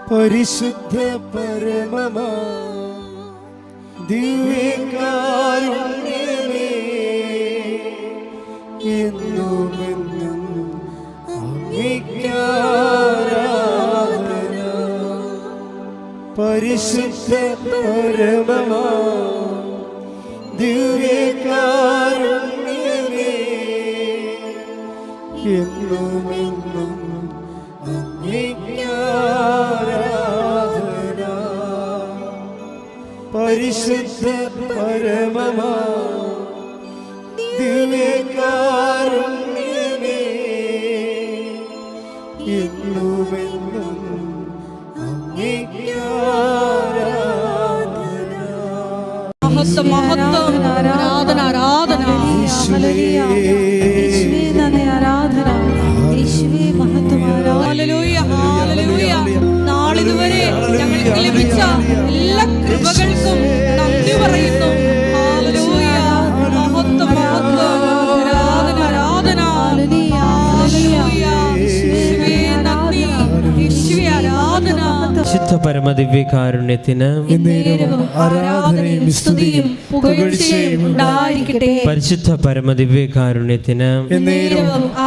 പരിശുദ്ധ പരമമാ ദിവ്യകാരുണ്യമേ, എന്നുമെന്നും അങ്ങേക്കാരാധന. പരിശുദ്ധ പരമമാ ദിവ്യകാരുണ്യമേ, എന്നുമെന്നും അങ്ങേക്കാരാധന. പരിശുദ്ധ പരമമാ ദിവ്യകാരുണ്യമേ, എന്നുമെന്നും അങ്ങേക്കാരാധന. മഹത്വം മഹത്വം ആരാധന ആരാധന നാളിതുവരെ ഞങ്ങൾക്ക് ലഭിച്ച എല്ലാ കൃപകൾക്കും നന്ദി പറയുന്നു. ഹല്ലേലൂയ. മഹത്വം മഹത്വം ആരാധന ആരാധന. ഹല്ലേലൂയ. യേശുവേ നന്ദി, യേശുവേ ആരാധന. പരിശുദ്ധ പരമദിവ്യകാരുണ്യത്തിന് ആരാധനയും സ്തുതിയും പുകഴ്ചയും ഉണ്ടായിരിക്കട്ടെ. പരിശുദ്ധ പരമദിവ്യകാരുണ്യത്തിന്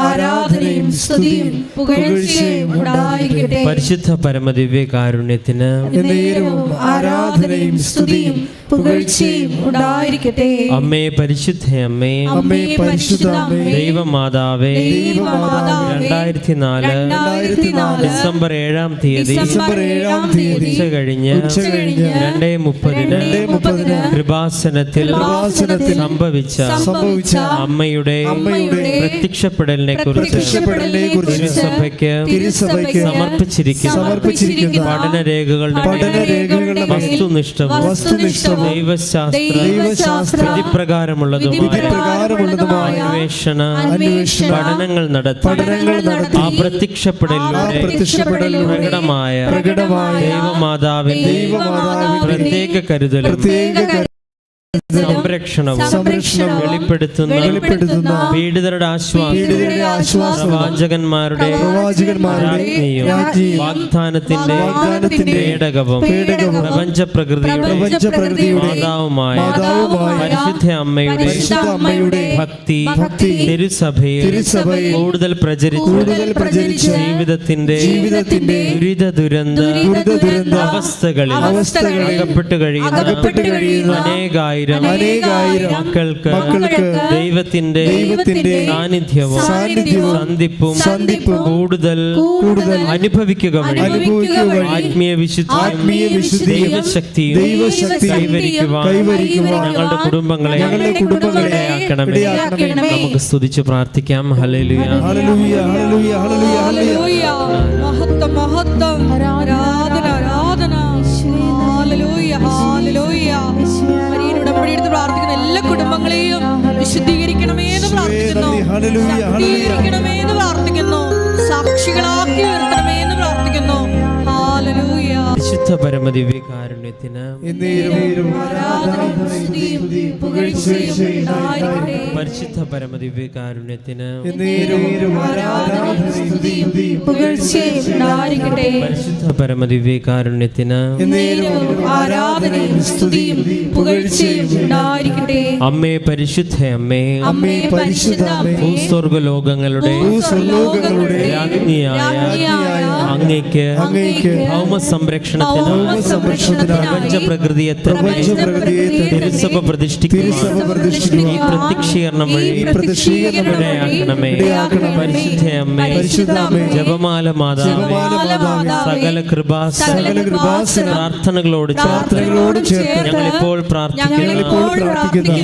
ആരാധനയും സ്തുതിയും പുകഴ്ചയും ഉണ്ടായിരിക്കട്ടെ. പരിശുദ്ധ പരമദിവ്യകാരുണ്യത്തിന് ആരാധനയും സ്തുതിയും പുകഴ്ചയും ഉണ്ടായിരിക്കട്ടെ. അമ്മേ പരിശുദ്ധ അമ്മേ, അമ്മേ പരിശുദ്ധ അമ്മേ, ദൈവമാതാവേ, 2004 ഡിസംബർ 7-ാം തീയതി ഉച്ച കഴിഞ്ഞ് 2:30 കൃപാസനത്തിൽ സംഭവിച്ച അമ്മയുടെ പ്രത്യക്ഷപ്പെടലിനെ കുറിച്ച് തിരുസഭയ്ക്ക് സമർപ്പിച്ചിരിക്കുന്ന പഠനരേഖകളുടെ വസ്തുനിഷ്ഠവും ദൈവശാസ്ത്ര വിധിപ്രകാരമുള്ളതുമായ അന്വേഷണ പഠനങ്ങൾ നടത്തി ആ പ്രത്യക്ഷപ്പെടലിലൂടെ പ്രകടമായ ദൈവമാതാവിന്റെ പ്രത്യേക കരുതലും സംരക്ഷണവും വെളിപ്പെടുത്തുന്ന പീഡിതരുടെ ആശ്വാസം പ്രവാചകന്മാരുടെ വാഗ്ദാനത്തിന്റെ പേടകവും പ്രപഞ്ച പ്രകൃതിയുടെ മാതാവുമായ പരിശുദ്ധ അമ്മയുടെ ഭക്തി തിരുസഭയിൽ കൂടുതൽ പ്രചരിച്ച് ജീവിതത്തിന്റെ ദുരിത അവസ്ഥകളിൽ അകപ്പെട്ടു കഴിയുന്ന അനേകായിരം മക്കൾക്ക് ദൈവത്തിന്റെ സാന്നിധ്യവും സന്ധിപ്പും കൂടുതൽ അനുഭവിക്കുക വഴി ആത്മീയ വിശുദ്ധിയും ദൈവശക്തിയും കൈവരിക്കുവാൻ ഞങ്ങളുടെ കുടുംബങ്ങളെ ഇടയാക്കണമേ. നമുക്ക് സ്തുതിച്ച് പ്രാർത്ഥിക്കാം. Hallelujah hallelujah hallelujah hallelujah. മഹത്വം മഹത്വം ആരാധന ആരാധന. Hallelujah hallelujah. എടുത്ത് പ്രാർത്ഥിക്കുന്ന എല്ലാ കുടുംബങ്ങളെയും വിശുദ്ധീകരിക്കണമേ എന്ന് പ്രാർത്ഥിക്കുന്നു, ശക്തീകരിക്കണമേ എന്ന് പ്രാർത്ഥിക്കുന്നു, സാക്ഷികളാക്കി ഉയർത്തണമേ എന്ന് പ്രാർത്ഥിക്കുന്നു. ഹല്ലേലൂയ. പരിശുദ്ധ പരമദിവ്യകാരുണ്യത്തിന് പരിശുദ്ധ പരമദിവ്യകാരുണ്യത്തിന് പരിശുദ്ധ പരമദിവ്യകാരുണ്യത്തിന് ആരാധനയും സ്തുതിയും പുകഴ്ചയും ഉണ്ടായിരിക്കട്ടെ. അമ്മേ പരിശുദ്ധ അമ്മേ, അമ്മേ പരിശുദ്ധ അമ്മേ, ഭൂസ്വർഗ്ഗലോകങ്ങളുടെ രാജ്ഞിയായ അങ്ങേക്ക് ഭൗമ സംരക്ഷണത്തിന് പ്രപഞ്ച പ്രകൃതിയെ തിരുസഭ പ്രതിഷ്ഠിക്കുന്ന ഈ പ്രത്യക്ഷീകരണം വഴി ഇടയാക്കണമേ. പരിശുദ്ധ അമ്മേ, ജപമാല മാതാവേ, സകല പ്രാർത്ഥനകളോട് ചേർത്ത് ഞങ്ങളിപ്പോൾ പ്രാർത്ഥിക്കുന്ന ഈ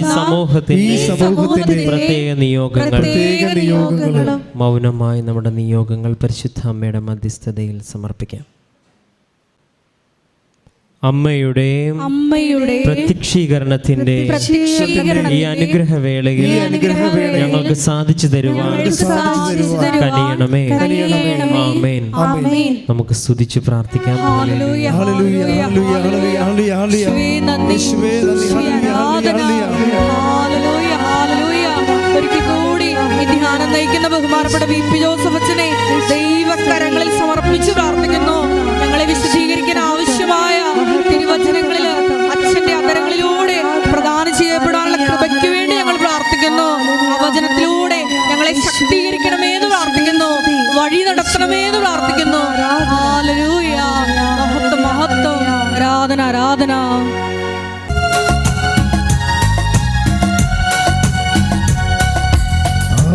സമൂഹത്തിന്റെ പ്രത്യേക നിയോഗങ്ങൾ മൗനമായി നമ്മുടെ നിയോഗങ്ങൾ പരിശുദ്ധ അമ്മയുടെ മധ്യസ്ഥതയിൽ സമർപ്പിക്കാം. അമ്മയുടെ പ്രത്യക്ഷീകരണത്തിന്റെ ഈ അനുഗ്രഹവേളയിൽ ഞങ്ങൾക്ക് സാധിച്ചു തരുവാൻ കനിയണമേ. ആമേൻ. നമുക്ക് സ്തുതിച്ച് പ്രാർത്ഥിക്കാം. ഒരിക്കൽ കൂടി ഈ ധ്യാനം നയിക്കുന്ന ബഹുമാനപ്പെട്ട വി പി ജോസഫ് അച്ഛനെ ദൈവകരങ്ങളിൽ സമർപ്പിച്ച് പ്രാർത്ഥിക്കുന്നു. ഞങ്ങളെ വിശുദ്ധീകരിക്കുന്നു. ആരാധന.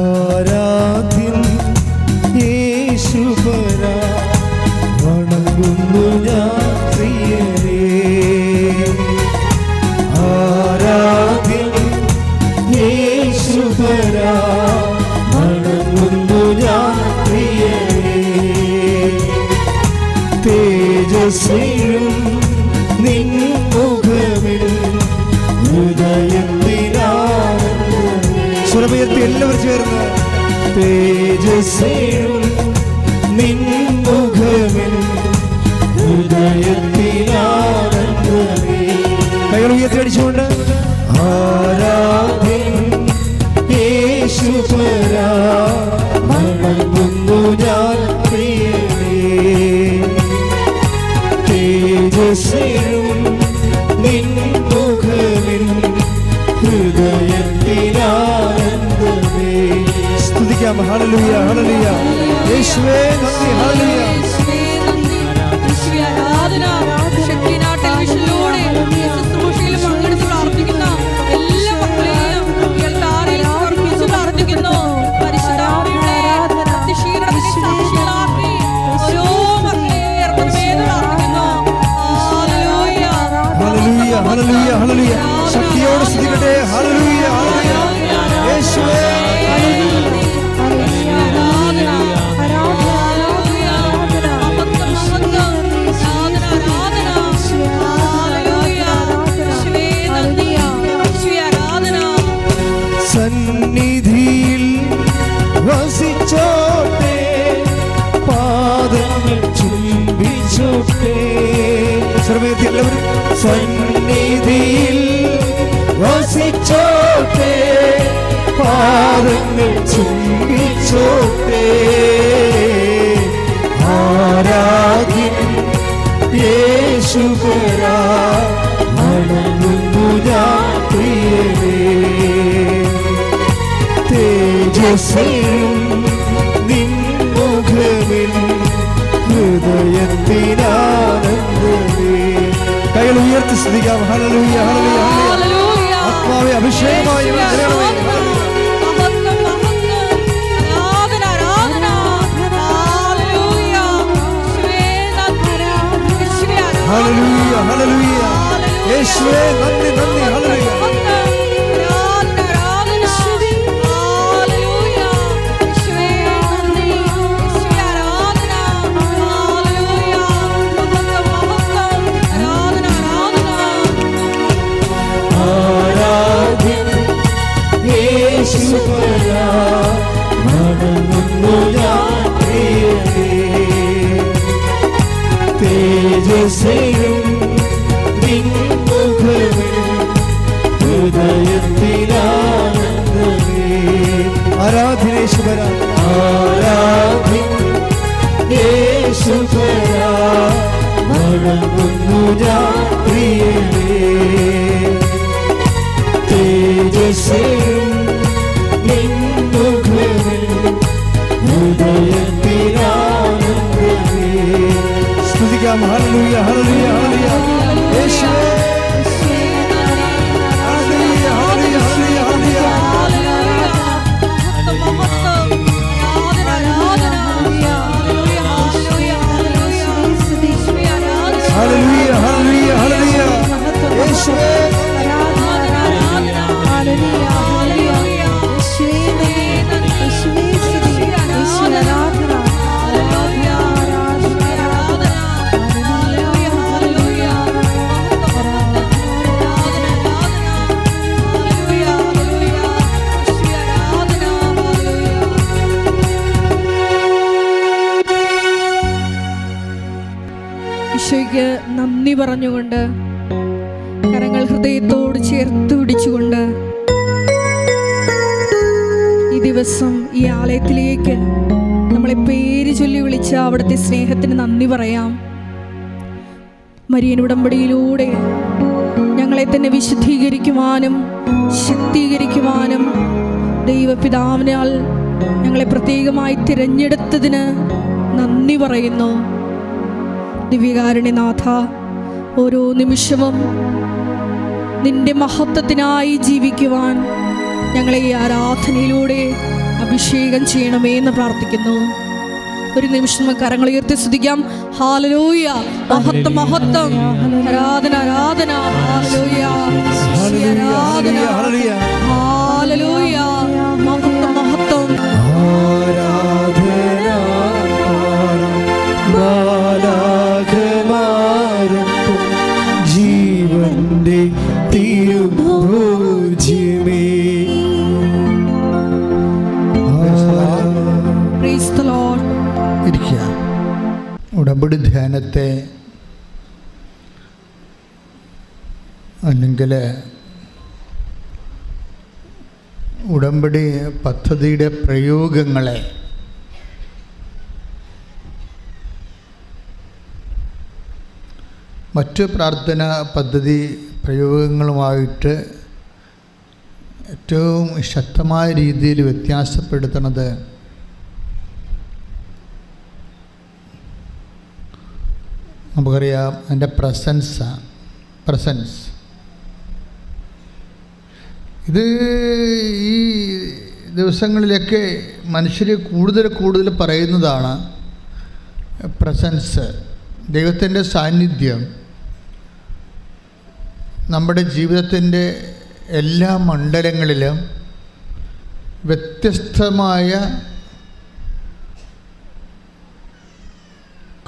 ആരാധ്യൻ യേശുപരാ, വണങ്ങുന്നു ഞാൻ പ്രിയരേ. ആരാധ്യൻ യേശുപരാ, വണങ്ങുന്നു ഞാൻ പ്രിയരേ. തേജസ്വിയും നിൻ മുഖമിൽ ഹൃദയത്തിനാനന്ദമേ. സുരഭയത്തിൽ എല്ലാവരും ചേർന്ന് തേജസ്വിയും നിൻ മുഖമിൽ ഹൃദയത്തിനാനന്ദമേ. കൈകൾ ഉയർത്തി അടിച്ചുകൊണ്ട് ആരാധ്യൻ യേശുപരാ, വണങ്ങുന്നു ഞാൻ പ്രിയരേ. തേജസ്വിയും നിൻ മുഖമിൽ ഹൃദയത്തിനാനന്ദമേ. സ്തുതിക്കാം. Hallelujah, hallelujah. യേശുവേ നന്ദി. ഹല്ലേലൂയ. ശക്തിനാ ടെലിവിഷനിലൂടെ ശുശ്രൂഷയിൽ പങ്കെടുത്ത് പ്രാർത്ഥിക്കുന്ന എല്ലാ മക്കളെയും താരയിൽ സമർപ്പിച്ച് പ്രാർത്ഥിക്കുന്നു. പരിശുദ്ധാത്മാവിന്റെ അതിശീലനത്തെ സാക്ഷികളാക്കി ഓരോ മക്കളെയും പ്രാർത്ഥിക്കുന്നു. Hallelujah, hallelujah, hallelujah, hallelujah. ശക്തിയോടെ സ്തുതിക്കട്ടെ. Hallelujah, hallelujah. യേശുവേ സന്നിധിയിൽ വസിച്ചോട്ടെ, പാദങ്ങൾ ചുംബിച്ചോട്ടെ. സർവ്വത്തിൽ എല്ലാവരും സന്നിധിയിൽ വസിച്ചോട്ടെ, പാദങ്ങൾ ചുംബിച്ചോട്ടെ. ആരാധ്യൻ യേശുപരാ, വണങ്ങുന്നു ഞാൻ പ്രിയരേ. തേജസ്വിയും നിൻ മുഖമിൽ ഹൃദയത്തിനാനന്ദമേ. കൈകൾ ഉയർത്തി സ്തുതിക്കാം. Hallelujah, hallelujah, hallelujah. ആത്മാവേ അഭിഷേകമായി വരണമേ. Hallelujah, hallelujah. യേശുവേ നന്ദി, നന്ദി. ഹല്ലേലൂയ. ആരാധ്യൻ യേശുപരാ, വണങ്ങുന്നു ഞാൻ പ്രിയരേ. തേജസ്വിയും നിൻ മുഖമിൽ ഹൃദയത്തിനാനന്ദമേ. ആരാധ്യൻ യേശുപരാ, ആരാധ്യൻ യേശുപരാ, വണങ്ങുന്നു ഞാൻ പ്രിയരേ. തേജസ്വിയും നിൻ മുഖമിൽ ഹൃദയത്തിനാനന്ദമേ. സ്തുതിക്കാം. Hallelujah, hallelujah, hallelujah. യേശുവേ hallelujah, hallelujah, hallelujah, hallelujah. Hallelujah, hallelujah, hallelujah. യേശുവേ ഈശോയ്ക്ക് നന്ദി പറഞ്ഞുകൊണ്ട് കരങ്ങൾ ഹൃദയത്തോട് ചേർത്ത് പിടിച്ചുകൊണ്ട് ഈ ദിവസം ഈ ആലയത്തിലേക്ക് നമ്മളെ പേര് ചൊല്ലി വിളിച്ച അവിടുത്തെ സ്നേഹത്തിന് നന്ദി പറയാം. മരിയൻ ഉടമ്പടിയിലൂടെ ഞങ്ങളെ തന്നെ വിശുദ്ധീകരിക്കുവാനും ശക്തീകരിക്കുവാനും ദൈവപിതാവിനാൽ ഞങ്ങളെ പ്രത്യേകമായി തിരഞ്ഞെടുത്തതിന് നന്ദി പറയുന്നു. ദിവ്യകാരുണ്യനാഥ, ഓരോ നിമിഷവും നിന്റെ മഹത്വത്തിനായി ജീവിക്കുവാൻ ഞങ്ങളെ ഈ ആരാധനയിലൂടെ അഭിഷേകം ചെയ്യണമേ എന്ന് പ്രാർത്ഥിക്കുന്നു. ഒരു നിമിഷം നമുക്ക് കരങ്ങൾ ഉയർത്തി സ്തുതിക്കാം. ഹല്ലേലൂയ, മഹത്വം മഹത്വം, ആരാധന ആരാധന, ഹല്ലേലൂയ ആരാധന, ഹല്ലേലൂയ മഹത്വം മഹത്വം. ആരാധന ബാലകമാരത്തും ജീവന്റെ തിരുഭോജ്യമേ. Praise the Lord. ഉടമ്പടി ധ്യാനത്തെ അല്ലെങ്കിൽ ഉടമ്പടി പദ്ധതിയുടെ പ്രയോഗങ്ങളെ മറ്റ് പ്രാർത്ഥന പദ്ധതി പ്രയോഗങ്ങളുമായിട്ട് ഏറ്റവും ശക്തമായ രീതിയിൽ വ്യത്യാസപ്പെടുത്തുന്നത് നമുക്കറിയാം, അതിൻ്റെ പ്രസൻസ്. ഇത് ഈ ദിവസങ്ങളിലൊക്കെ മനുഷ്യർ കൂടുതൽ പറയുന്നതാണ് പ്രസൻസ്. ദൈവത്തിൻ്റെ സാന്നിധ്യം നമ്മുടെ ജീവിതത്തിൻ്റെ എല്ലാ മണ്ഡലങ്ങളിലും വ്യത്യസ്തമായ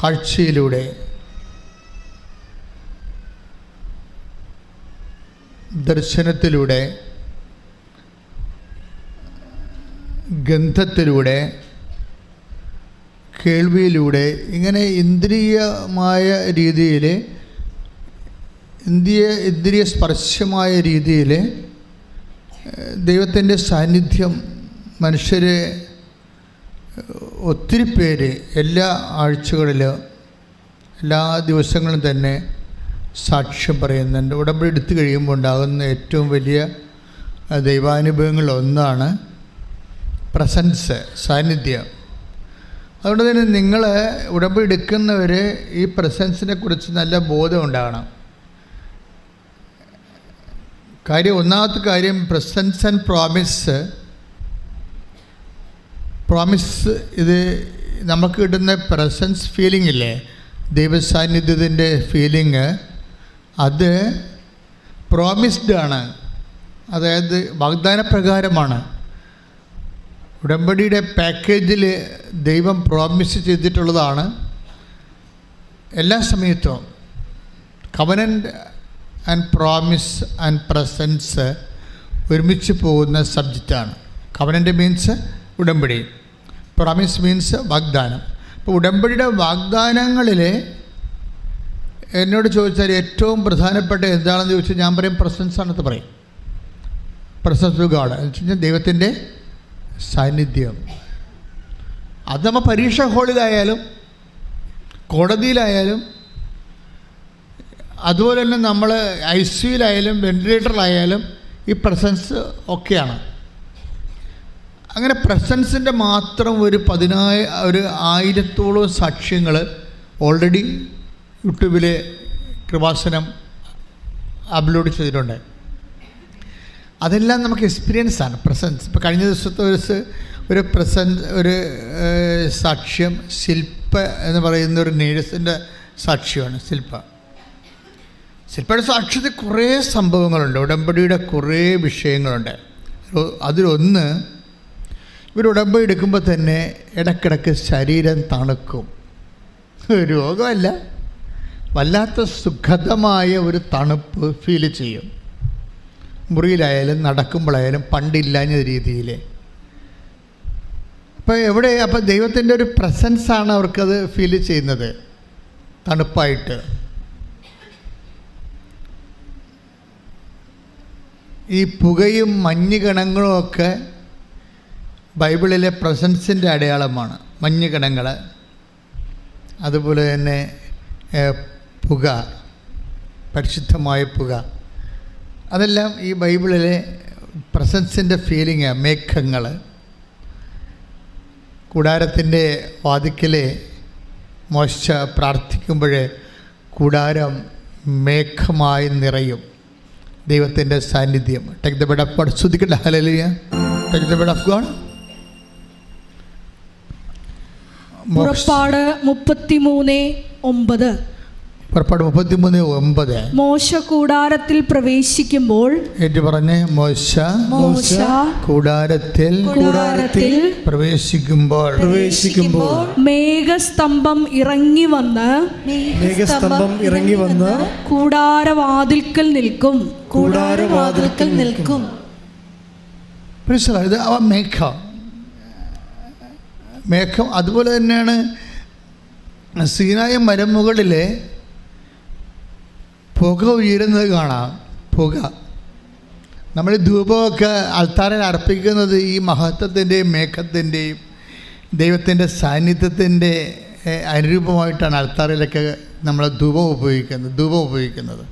കാഴ്ചയിലൂടെ, ദർശനത്തിലൂടെ, ഗന്ധത്തിലൂടെ, കേൾവിയിലൂടെ, ഇങ്ങനെ ഇന്ദ്രിയമായ രീതിയിൽ, ഇന്ദ്രിയ സ്പർശമായ രീതിയിൽ ദൈവത്തിൻ്റെ സാന്നിധ്യം മനുഷ്യരെ ഒത്തിരി പേര് എല്ലാ ആഴ്ചകളിലും എല്ലാ ദിവസങ്ങളും തന്നെ സാക്ഷ്യം പറയുന്നുണ്ട്. ഉടമ്പടി എടുത്തു കഴിയുമ്പോൾ ഉണ്ടാകുന്ന ഏറ്റവും വലിയ ദൈവാനുഭവങ്ങളൊന്നാണ് പ്രസൻസ്, സാന്നിധ്യം. അതുകൊണ്ട് തന്നെ നിങ്ങൾ ഉടമ്പടി എടുക്കുന്നവർ ഈ പ്രസൻസിനെ കുറിച്ച് നല്ല ബോധം ഉണ്ടാകണം. ഒന്നാമത്തെ കാര്യം പ്രസൻസ് ആൻഡ് പ്രോമിസ്. ഇത് നമുക്ക് കിട്ടുന്ന പ്രസൻസ് ഫീലിംഗ് ഇല്ലേ, ദൈവസാന്നിധ്യത്തിൻ്റെ ഫീലിംഗ്, അത് പ്രോമിസ്ഡ് ആണ്. അതായത് വാഗ്ദാനപ്രകാരമാണ്. ഉടമ്പടിയുടെ പാക്കേജിൽ ദൈവം പ്രോമിസ് ചെയ്തിട്ടുള്ളതാണ്. എല്ലാ സമയത്തും covenant and promise and presence ഒരുമിച്ച് പോകുന്ന സബ്ജക്റ്റാണ്. കവനൻ്റ് മീൻസ് ഉടമ്പടി, പ്രോമിസ് മീൻസ് വാഗ്ദാനം. അപ്പോൾ ഉടമ്പടിയുടെ വാഗ്ദാനങ്ങളിൽ എന്നോട് ചോദിച്ചാൽ ഏറ്റവും പ്രധാനപ്പെട്ട എന്താണെന്ന് ചോദിച്ചാൽ ഞാൻ പറയും പ്രസൻസ് ആണെന്ന് പറയും. പ്രസൻസ് ഓഫ് ഗോഡ് എന്ന് വെച്ച് കഴിഞ്ഞാൽ ദൈവത്തിൻ്റെ സാന്നിധ്യം. അത് നമ്മൾ പരീക്ഷാ ഹാളിലായാലും കോടതിയിലായാലും അതുപോലെ തന്നെ നമ്മൾ ICUയിലായാലും വെന്റിലേറ്ററിലായാലും ഈ പ്രസൻസ് ഒക്കെയാണ്. അങ്ങനെ പ്രസൻസിൻ്റെ മാത്രം ഒരു 1000-ഓളം സാക്ഷ്യങ്ങൾ ഓൾറെഡി യൂട്യൂബിൽ കൃപാസനം അപ്ലോഡ് ചെയ്തിട്ടുണ്ട്. അതെല്ലാം നമുക്ക് എക്സ്പീരിയൻസാണ് പ്രസൻസ്. ഇപ്പോൾ കഴിഞ്ഞ ദിവസത്തെ ഒരു സാക്ഷ്യം ശില്പ എന്ന് പറയുന്ന ഒരു നേഴ്സിൻ്റെ സാക്ഷ്യമാണ്. ശില്പയുടെ സാക്ഷ്യത്തിൽ കുറേ സംഭവങ്ങളുണ്ട്, ഉടമ്പടിയുടെ കുറേ വിഷയങ്ങളുണ്ട്. അതിലൊന്ന്, ഇവർ ഉടമ്പടി എടുക്കുമ്പോൾ തന്നെ ഇടയ്ക്കിടയ്ക്ക് ശരീരം തണുക്കും. രോഗമല്ല, വല്ലാത്ത സുഖതമായ ഒരു തണുപ്പ് ഫീൽ ചെയ്യും. മുറിയിലായാലും നടക്കുമ്പോഴായാലും പണ്ടില്ലാഞ്ഞ രീതിയിൽ. അപ്പോൾ ദൈവത്തിൻ്റെ ഒരു പ്രസൻസാണ് അവർക്കത് ഫീൽ ചെയ്യുന്നത് തണുപ്പായിട്ട്. ഈ പുകയും മഞ്ഞുകണങ്ങളും ഒക്കെ ബൈബിളിലെ പ്രസൻസിൻ്റെ അടയാളമാണ്. മഞ്ഞുകണങ്ങൾ, അതുപോലെ തന്നെ പുക, പരിശുദ്ധമായ പുക, അതെല്ലാം ഈ ബൈബിളിലെ പ്രസൻസിൻ്റെ ഫീലിംഗ്. മേഘങ്ങൾ, കൂടാരത്തിൻ്റെ വാതിക്കൽ മോശ പ്രാർത്ഥിക്കുമ്പോൾ കൂടാരം മേഘമായി നിറയും ദൈവത്തിൻ്റെ സാന്നിധ്യം. Take the bed of God. ശ്രദ്ധിക്കട്ടെ. Hallelujah. Take the bed of God. പുറപ്പാട് 33:9. പുറപ്പാട് 33:9. മോശ കൂടാരത്തിൽ പ്രവേശിക്കുമ്പോൾ ഏറ്റു പറഞ്ഞ് മോശ കൂടാരത്തിൽ പ്രവേശിക്കുമ്പോൾ മേഘസ്തംഭം ഇറങ്ങി വന്ന് കൂടാരവാതിൽക്കൽ നിൽക്കും. ഇത് മേഘം അതുപോലെ തന്നെയാണ് സീനായ മരമുകളിലെ പുക ഉയരുന്നത് കാണാം. പുക നമ്മൾ ധൂപമൊക്കെ അൾത്താരയിൽ അർപ്പിക്കുന്നത് ഈ മഹത്വത്തിൻ്റെയും മേഘത്തിൻ്റെയും ദൈവത്തിൻ്റെ സാന്നിധ്യത്തിൻ്റെ അനുരൂപമായിട്ടാണ് അൾത്താരയിലൊക്കെ നമ്മൾ ധൂപം ഉപയോഗിക്കുന്നത്.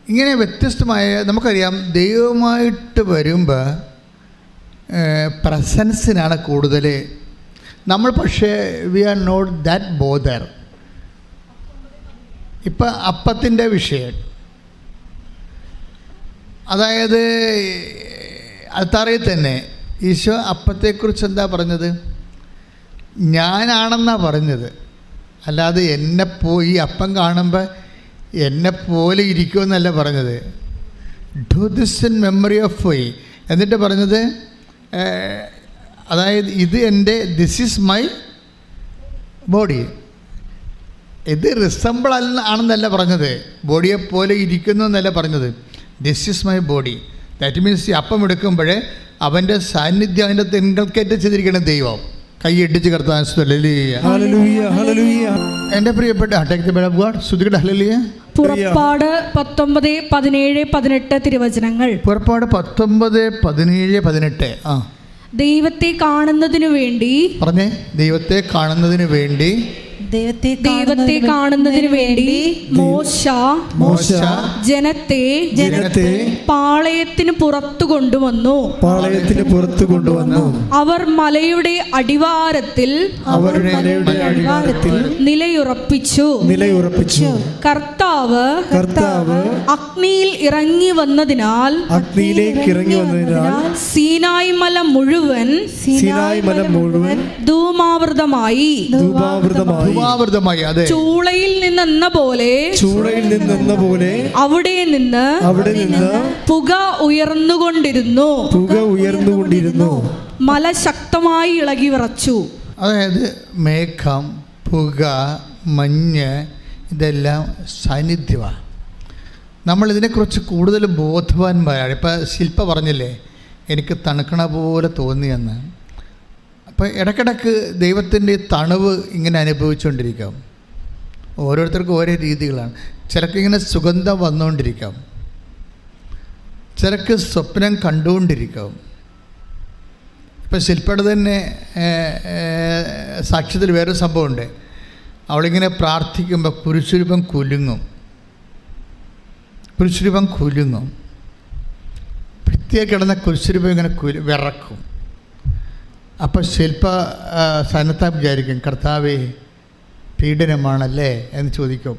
ഇങ്ങനെ വ്യത്യസ്തമായ നമുക്കറിയാം ദൈവമായിട്ട് വരുമ്പോൾ പ്രസൻസിനാണ് കൂടുതൽ. നമ്മൾ പക്ഷേ we are not that bother. ഇപ്പം അപ്പത്തിൻ്റെ വിഷയം, അതായത് അൽത്താറയിൽ തന്നെ ഈശോ അപ്പത്തെക്കുറിച്ച് എന്താ പറഞ്ഞത്? ഞാനാണെന്നാണ് പറഞ്ഞത്. അല്ലാതെ ഈ അപ്പം കാണുമ്പോൾ എന്നെപ്പോലെ ഇരിക്കുമെന്നല്ല പറഞ്ഞത്. Do this in memory of my. എന്നിട്ട് പറഞ്ഞത് അതായത് ദിസ് ഈസ് മൈ ബോഡി. ഇത് റിസംബിൾ ആണെന്നല്ല പറഞ്ഞത്, ബോഡിയെപ്പോലെ ഇരിക്കുന്നു എന്നല്ല പറഞ്ഞത്. This is my body. That means ഈ അപ്പം എടുക്കുമ്പോൾ അവൻ്റെ സാന്നിധ്യം അതിൻ്റെ തിങ്കൾക്കേറ്റ് ചെയ്തിരിക്കണം ദൈവം. കൈയടിച്ച് കർത്താൻ എൻ്റെ പ്രിയപ്പെട്ട പുറപ്പാട് 19:17-18 തിരുവചനങ്ങൾ. പുറപ്പാട് 19:17-18. ദൈവത്തെ കാണുന്നതിനു വേണ്ടി പറഞ്ഞേ. ദൈവത്തെ കാണുന്നതിന് വേണ്ടി മോശ ജനത്തെ പാളയത്തിന് പുറത്തു കൊണ്ടുവന്നു. അവർ മലയുടെ അടിവാരത്തിൽ നിലയുറപ്പിച്ചു. കർത്താവ് അഗ്നിയിൽ ഇറങ്ങി വന്നതിനാൽ സീനായ് മല മുഴുവൻ ധൂമാവൃതമായി. അതെ, ചൂളയിൽ നിന്നെന്ന പോലെ അവിടെ നിന്ന് പുക ഉയർന്നുകൊണ്ടിരുന്നു. മല ശക്തമായി ഇളകി വിറച്ചു. അതായത് മേഘം, പുക, മഞ്ഞ് ഇതെല്ലാം സാന്നിധ്യമാണ്. നമ്മൾ ഇതിനെക്കുറിച്ച് കൂടുതൽ ബോധവാന്മാരാണ്. ഇപ്പം ശില്പ പറഞ്ഞില്ലേ എനിക്ക് തണുക്കണ പോലെ തോന്നിയെന്ന്. അപ്പോൾ ഇടയ്ക്കിടയ്ക്ക് ദൈവത്തിൻ്റെ തണുവ് ഇങ്ങനെ അനുഭവിച്ചുകൊണ്ടിരിക്കാം. ഓരോരുത്തർക്കും ഓരോ രീതികളാണ്. ചിലക്കിങ്ങനെ സുഗന്ധം വന്നുകൊണ്ടിരിക്കാം, ചിലക്ക് സ്വപ്നം കണ്ടുകൊണ്ടിരിക്കാം. ഇപ്പം ശില്പയുടെ തന്നെ സാക്ഷ്യത്തിൽ വേറൊരു സംഭവമുണ്ട്. അവളിങ്ങനെ പ്രാർത്ഥിക്കുമ്പോൾ കുരിശുരൂപം കുലുങ്ങും. ഭിത്തിയിൽ കിടന്ന കുരിശുരൂപം ഇങ്ങനെ വിറക്കും. അപ്പോൾ ശില്പ സന്നദ്ധം വിചാരിക്കും, കർത്താവേ പീഡനമാണല്ലേ എന്ന് ചോദിക്കും.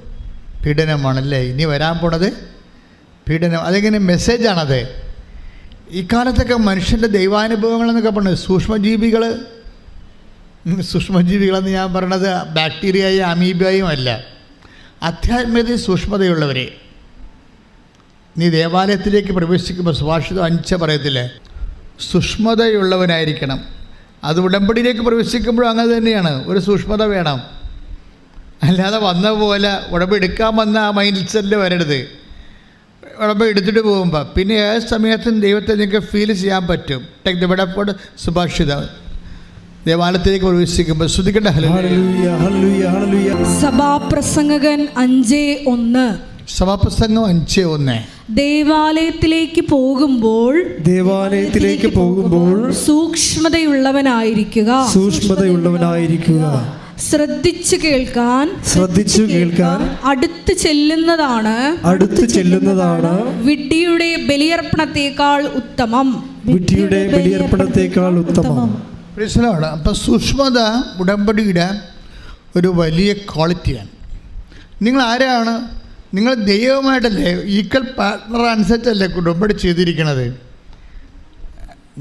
പീഡനമാണല്ലേ ഇനി വരാൻ പോണത്? പീഡനം. അതെങ്ങനെ മെസ്സേജാണത്. ഈ കാലത്തൊക്കെ മനുഷ്യൻ്റെ ദൈവാനുഭവങ്ങളെന്നൊക്കെ പറഞ്ഞത് സൂക്ഷ്മജീവികളെന്ന് ഞാൻ പറയണത് ബാക്ടീരിയയും അമീബയും അല്ല, ആധ്യാത്മികതയിൽ സൂക്ഷ്മതയുള്ളവരെ. നീ ദേവാലയത്തിലേക്ക് പ്രവേശിക്കുമ്പോൾ സുഭാഷിതം 5 പറയത്തില്ലേ, സൂക്ഷ്മതയുള്ളവനായിരിക്കണം. അത് ഉടമ്പടിയിലേക്ക് പ്രവേശിക്കുമ്പോഴും അങ്ങനെ തന്നെയാണ്, ഒരു സൂക്ഷ്മത വേണം. അല്ലാതെ വന്ന പോലെ ഉടമ്പ് എടുക്കാൻ വന്ന ആ മൈൻഡ് സെറ്റിൽ വരരുത്. ഉടമ്പ് എടുത്തിട്ട് പോകുമ്പോൾ പിന്നെ ഏത് സമയത്തും ദൈവത്തെ നിങ്ങൾക്ക് ഫീൽ ചെയ്യാൻ പറ്റും. Take the bed of God. സുഭാഷിതം. ദേവാലയത്തിലേക്ക് പ്രവേശിക്കുമ്പോൾ ശ്രുതിക്കട്ടെ. സഭാപ്രസംഗകൻ 5:1. സഭാപ്രസംഗം 5:1. ദേവാലയത്തിലേക്ക് പോകുമ്പോൾ സൂക്ഷ്മതയുള്ളവനായിരിക്കുക. ശ്രദ്ധിച്ചു കേൾക്കാൻ അടുത്ത് ചെല്ലുന്നതാണ് വിഡ്ഢിയുടെ ബലിയർപ്പണത്തേക്കാൾ ഉത്തമം. അപ്പം സൂക്ഷ്മത ഉടമ്പടിയുടെ ഒരു വലിയ ക്വാളിറ്റിയാണ്. നിങ്ങൾ ആരാണ്? നിങ്ങൾ ദൈവമായിട്ടല്ലേ, ഈക്വൽ പാർട്ട്ണർ അനുസരിച്ചല്ലേ ഉടമ്പടി ചെയ്തിരിക്കണത്.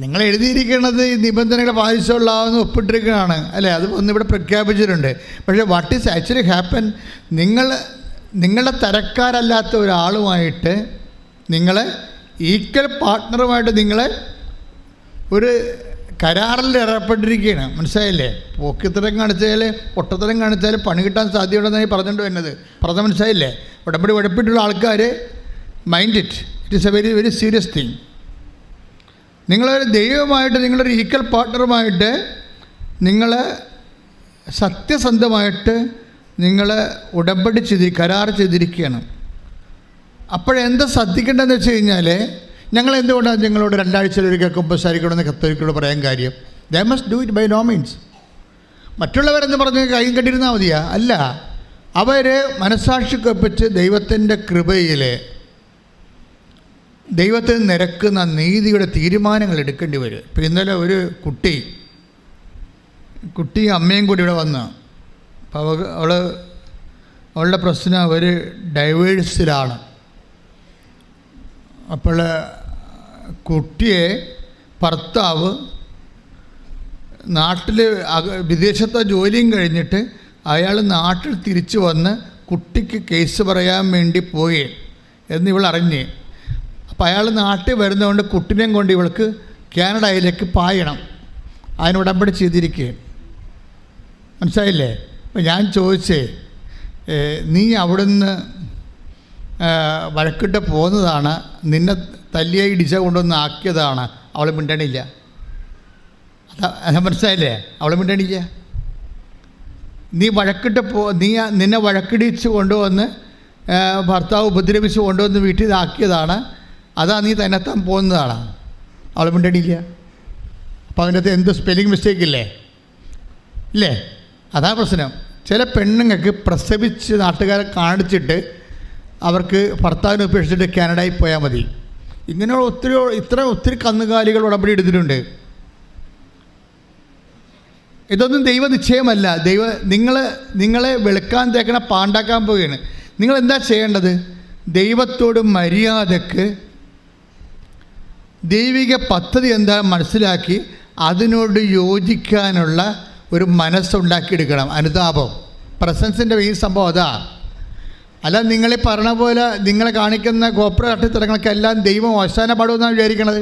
നിങ്ങൾ എഴുതിയിരിക്കുന്നത് ഈ നിബന്ധനകളെ പാലിച്ചുകൊള്ളാവുന്ന ഒപ്പിട്ടിരിക്കുകയാണ് അല്ലേ, അത് ഒന്നിവിടെ പ്രഖ്യാപിച്ചിട്ടുണ്ട്. പക്ഷേ വാട്ട് ഈസ് ആക്ച്വലി ഹാപ്പൻ, നിങ്ങളുടെ തരക്കാരല്ലാത്ത ഒരാളുമായിട്ട് നിങ്ങൾ ഈക്വൽ പാർട്ട്ണറുമായിട്ട് നിങ്ങൾ ഒരു കരാറിൽ ഏർപ്പെട്ടിരിക്കുകയാണ്. മനസ്സിലായില്ലേ? പോക്കിത്തരം കാണിച്ചാൽ പൊട്ടത്തരം കാണിച്ചാൽ പണി കിട്ടാൻ സാധ്യതയുണ്ടെന്നാണ് പറഞ്ഞുകൊണ്ട് വരുന്നത്. പറഞ്ഞ മനസ്സിലായില്ലേ? ഉടമ്പടി ഉഴപ്പിട്ടുള്ള ആൾക്കാർ mind it is A very very serious thing. നിങ്ങളൊരു ദൈവമായിട്ട്, നിങ്ങളൊരു ഈക്വൽ പാർട്ട്ണറുമായിട്ട് നിങ്ങൾ സത്യസന്ധമായിട്ട് നിങ്ങൾ ഉടമ്പടി കരാർ ചെയ്തിരിക്കുകയാണ്. അപ്പോഴെന്താ ശ്രദ്ധിക്കേണ്ടതെന്ന് വെച്ച് കഴിഞ്ഞാൽ, ഞങ്ങൾ എന്തുകൊണ്ടാണ് നിങ്ങളോട് 2 ആഴ്ചയിലൊരിക്കൽ കുമ്പസാരിക്കണമെന്ന് കത്തോലിക്കരോട് പറയാൻ കാര്യം? They must do it by no means. മറ്റുള്ളവരെന്ന് പറഞ്ഞ് കൈയും കെട്ടിരുന്നാൽ മതിയാ? അല്ല, അവർ മനസ്സാക്ഷിക്കൊപ്പിച്ച് ദൈവത്തിൻ്റെ കൃപയിൽ ദൈവത്തിന് നിരക്കുന്ന നീതിയുടെ തീരുമാനങ്ങൾ എടുക്കേണ്ടി വരും. ഇപ്പം ഇന്നലെ ഒരു കുട്ടി അമ്മയും കൂടി ഇവിടെ വന്നു. അപ്പോൾ അവളുടെ പ്രശ്നം ഒരു ഡൈവേഴ്സിലാണ്. അപ്പോൾ കുട്ടിയെ ഭർത്താവ് നാട്ടിൽ വിദേശത്തെ ജോലിയും കഴിഞ്ഞിട്ട് അയാൾ നാട്ടിൽ തിരിച്ചു വന്ന് കുട്ടിക്ക് കേസ് പറയാൻ വേണ്ടി പോയി എന്ന് ഇവൾ അറിഞ്ഞ്. അപ്പോൾ അയാൾ നാട്ടിൽ വരുന്നതുകൊണ്ട് കുട്ടിനെയും കൊണ്ട് ഇവൾക്ക് കാനഡയിലേക്ക് പായണം. അതിന് ഉടമ്പടി ചെയ്തിരിക്കുകയും. മനസ്സിലായില്ലേ? അപ്പോൾ ഞാൻ ചോദിച്ചേ, നീ അവിടുന്ന് വഴക്കിട്ട് പോകുന്നതാണ്, നിന്നെ തല്ലിയ ഇടിച്ച കൊണ്ടൊന്ന് ആക്കിയതാണ്. അവൾ മിണ്ടണില്ല. അതാ മനസ്സിലായില്ലേ? അവൾ മിണ്ടണില്ല. നീ വഴക്കിട്ട് നിന്നെ വഴക്കിടിച്ച് കൊണ്ടുവന്ന് ഭർത്താവ് ഉപദ്രവിച്ച് കൊണ്ടുവന്ന് വീട്ടിൽ ഇതാക്കിയതാണ്. അതാ നീ തന്നെത്താൻ പോകുന്നതാണ്. അവൾ മിണ്ടണില്ല. അപ്പോൾ അതിൻ്റെ അകത്ത് എന്ത് സ്പെല്ലിംഗ് മിസ്റ്റേക്ക് ഇല്ലേ? അതാ പ്രശ്നം. ചില പെണ്ണുങ്ങൾക്ക് പ്രസവിച്ച് നാട്ടുകാരെ കാണിച്ചിട്ട് അവർക്ക് ഭർത്താവിനെ ഉപേക്ഷിച്ചിട്ട് കാനഡയിൽ പോയാൽ മതി. ഇങ്ങനെ ഒത്തിരി കന്നുകാലികൾ ഉടമ്പടി എടുത്തിട്ടുണ്ട്. ഇതൊന്നും ദൈവ നിശ്ചയമല്ല. നിങ്ങളെ വെളുക്കാൻ തേക്കണ പാണ്ടാക്കാൻ പോവുകയാണ്. നിങ്ങളെന്താ ചെയ്യേണ്ടത്? ദൈവത്തോട് മര്യാദക്ക് ദൈവിക പദ്ധതി എന്താ മനസ്സിലാക്കി അതിനോട് യോജിക്കാനുള്ള ഒരു മനസ്സുണ്ടാക്കിയെടുക്കണം. അനുതാപം, പ്രസൻസിൻ്റെ ഈ സംഭവം അതാ. അല്ല നിങ്ങളീ പറഞ്ഞ പോലെ നിങ്ങളെ കാണിക്കുന്ന ഗോപ്ര തട്ടിത്തരങ്ങൾക്കെല്ലാം ദൈവം അവസാന പാടുമെന്നാണ് വിചാരിക്കണത്.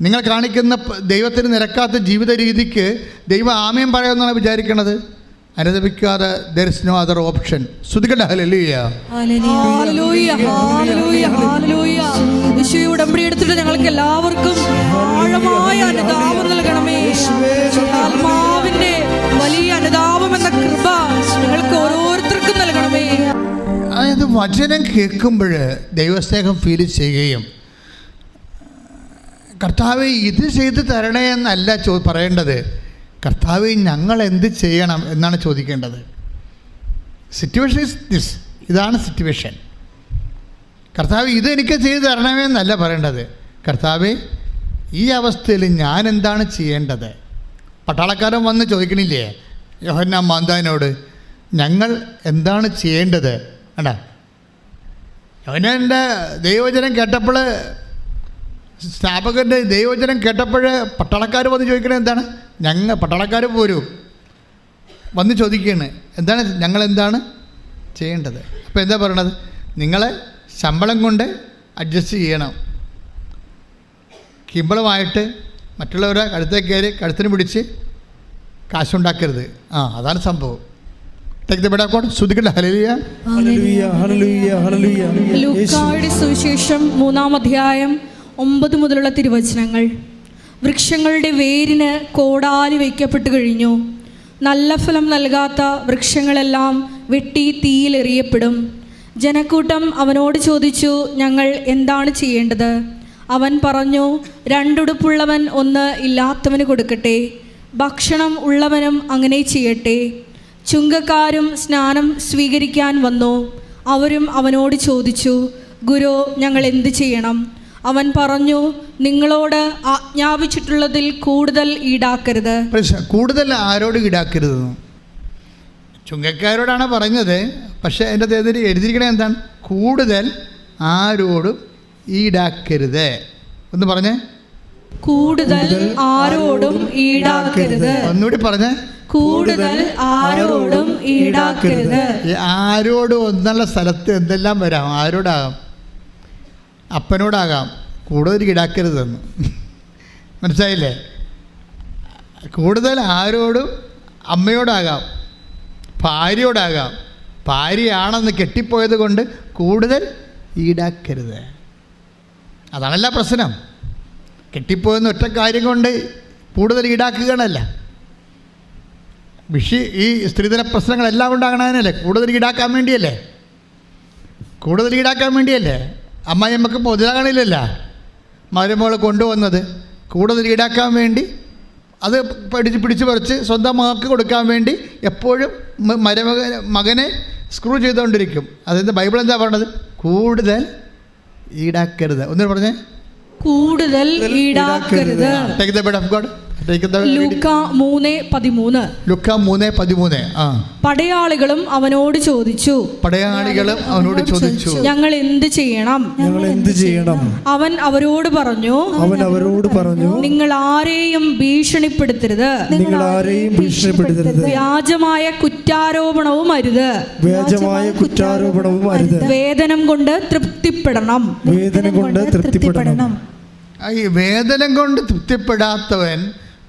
നിങ്ങൾ കാണിക്കുന്ന ദൈവത്തിന് നിരക്കാത്ത ജീവിത രീതിക്ക് ദൈവം ആമയും പറയുമെന്നാണ് വിചാരിക്കണത്. അനുദപിക്കാതെ there is no other option. ശ്രുതിക്കട്ടെ ഹല്ലേലൂയ. Hallelujah hallelujah hallelujah. യേശുവേ, ഉടമ്പടി എടുത്തിട്ട് ഞങ്ങൾക്ക് എല്ലാവർക്കും ആഴമായ അനുതാപം നൽകണമേ. ആത്മാവിന്റെ വലിയ അനുതാപം എന്ന കൃപ ഞങ്ങൾക്ക് ഓരോരുത്തർക്കും നൽകണമേ. അതായത് വചനം കേൾക്കുമ്പോൾ ദൈവസ്നേഹം ഫീൽ ചെയ്യുകയും കർത്താവേ ഇത് ചെയ്ത് തരണേ എന്നല്ല പറയേണ്ടത്. കർത്താവേ ഞങ്ങൾ എന്ത് ചെയ്യണം എന്നാണ് ചോദിക്കേണ്ടത്. സിറ്റുവേഷൻ ഈസ് ദിസ്, ഇതാണ് സിറ്റുവേഷൻ. കർത്താവ് ഇതെനിക്ക് ചെയ്ത് തരണമേ എന്നല്ല പറയേണ്ടത്. കർത്താവേ ഈ അവസ്ഥയിൽ ഞാൻ എന്താണ് ചെയ്യേണ്ടത്? പട്ടാളക്കാരൻ വന്ന് ചോദിക്കണില്ലേ യോഹന്നാൻ മാന്താവിനോട്, ഞങ്ങൾ എന്താണ് ചെയ്യേണ്ടത്? അടാ യോഹന്നാൻ്റെ ദൈവവചനം കേട്ടപ്പോൾ, സ്നാപകൻ്റെ ദൈവവചനം കേട്ടപ്പോൾ പട്ടാളക്കാർ വന്ന് ചോദിക്കണത് എന്താണ്? പട്ടാളക്കാർ പോരും വന്ന് ചോദിക്കുകയാണ്, എന്താണ് ഞങ്ങളെന്താണ് ചെയ്യേണ്ടത്? അപ്പോൾ എന്താ പറയണത്? നിങ്ങളെ ശമ്പളം കൊണ്ട് അഡ്ജസ്റ്റ് ചെയ്യണം. കിമ്പളമായിട്ട് മറ്റുള്ളവരെ കഴുത്തേക്ക് കയറി കഴുത്തിന് പിടിച്ച് കാശുണ്ടാക്കരുത്. അതാണ് സംഭവം. ലൂക്കായുടെ സുവിശേഷം 3-ാം അധ്യായം 9 മുതലുള്ള തിരുവചനങ്ങൾ. വൃക്ഷങ്ങളുടെ വേരിന് കോടാലി വയ്ക്കപ്പെട്ടു കഴിഞ്ഞു. നല്ല ഫലം നൽകാത്ത വൃക്ഷങ്ങളെല്ലാം വെട്ടി തീയിലെറിയപ്പെടും. ജനക്കൂട്ടം അവനോട് ചോദിച്ചു, ഞങ്ങൾ എന്താണ് ചെയ്യേണ്ടത്? അവൻ പറഞ്ഞു, 2 ഉടുപ്പുള്ളവൻ 1 ഇല്ലാത്തവന് കൊടുക്കട്ടെ. ഭക്ഷണം ഉള്ളവനും അങ്ങനെ ചെയ്യട്ടെ. ചുങ്കക്കാരും സ്നാനം സ്വീകരിക്കാൻ വന്നു. അവരും അവനോട് ചോദിച്ചു, ഗുരു, ഞങ്ങൾ എന്ത് ചെയ്യണം? അവൻ പറഞ്ഞു, നിങ്ങളോട് ആജ്ഞാപിച്ചിട്ടുള്ളതിൽ കൂടുതൽ ഈടാക്കരുത്. കൂടുതൽ ആരോട് ഈടാക്കരുത്? ചുങ്കക്കാരോടാണ് പറഞ്ഞത്. പക്ഷേ അതിൻ്റെ അദ്ദേഹത്തിന് എഴുതിയിരിക്കണത് എന്താണ്? കൂടുതൽ ആരോടും ഈടാക്കരുത്. ഒന്ന് പറഞ്ഞേ, കൂടുതൽ ആരോടും ഈടാക്കരുത്. ഒന്നുകൂടി പറഞ്ഞേ, കൂടുതൽ ആരോടും ഈടാക്കരുത്. ആരോടും ഒന്നുള്ള സ്ഥലത്ത് എന്തെല്ലാം വരാം. ആരോടാകാം? അപ്പനോടാകാം. കൂടുതൽ ഈടാക്കരുതെന്ന് മനസ്സിലായില്ലേ? കൂടുതൽ ആരോടും അമ്മയോടാകാം, ഭാര്യയോടാകാം. ഭാര്യയാണെന്ന് കെട്ടിപ്പോയത് കൊണ്ട് കൂടുതൽ ഈടാക്കരുത്. അതാണല്ല പ്രശ്നം. കെട്ടിപ്പോയെന്ന് ഒറ്റ കാര്യം കൊണ്ട് കൂടുതൽ ഈടാക്കുകയാണല്ല. ഈ സ്ത്രീധന പ്രശ്നങ്ങളെല്ലാം ഉണ്ടാകണതിനല്ലേ? കൂടുതൽ ഈടാക്കാൻ വേണ്ടിയല്ലേ? കൂടുതൽ ഈടാക്കാൻ വേണ്ടിയല്ലേ? അമ്മായിയമ്മക്ക് മുതലാകണില്ലല്ല മരുമോളെ കൊണ്ടുവന്നത്. കൂടുതൽ ഈടാക്കാൻ വേണ്ടി, അത് പിടിച്ച് പറിച്ച് സ്വന്തം മകൾക്ക് കൊടുക്കാൻ വേണ്ടി എപ്പോഴും മകനെ സ്ക്രൂ ചെയ്തുകൊണ്ടിരിക്കും. അതായത് ബൈബിൾ എന്താ പറഞ്ഞത്? കൂടുതൽ ഈടാക്കരുത്. ഒന്നും പറഞ്ഞേ, കൂടുതൽ ഈടാക്കരുത്. Take the word of God. ലൂക്ക 3:13. പടയാളികളും അവനോട് ചോദിച്ചു, ഞങ്ങൾ എന്ത് ചെയ്യണം? അവൻ അവരോട് പറഞ്ഞു, നിങ്ങൾ ആരെയും ഭീഷണിപ്പെടുത്തരുത്, വ്യാജമായ കുറ്റാരോപണവും അരുത്, വേതനം കൊണ്ട് തൃപ്തിപ്പെടണം. ഈ വേതനം കൊണ്ട് തൃപ്തിപ്പെടാത്തവൻ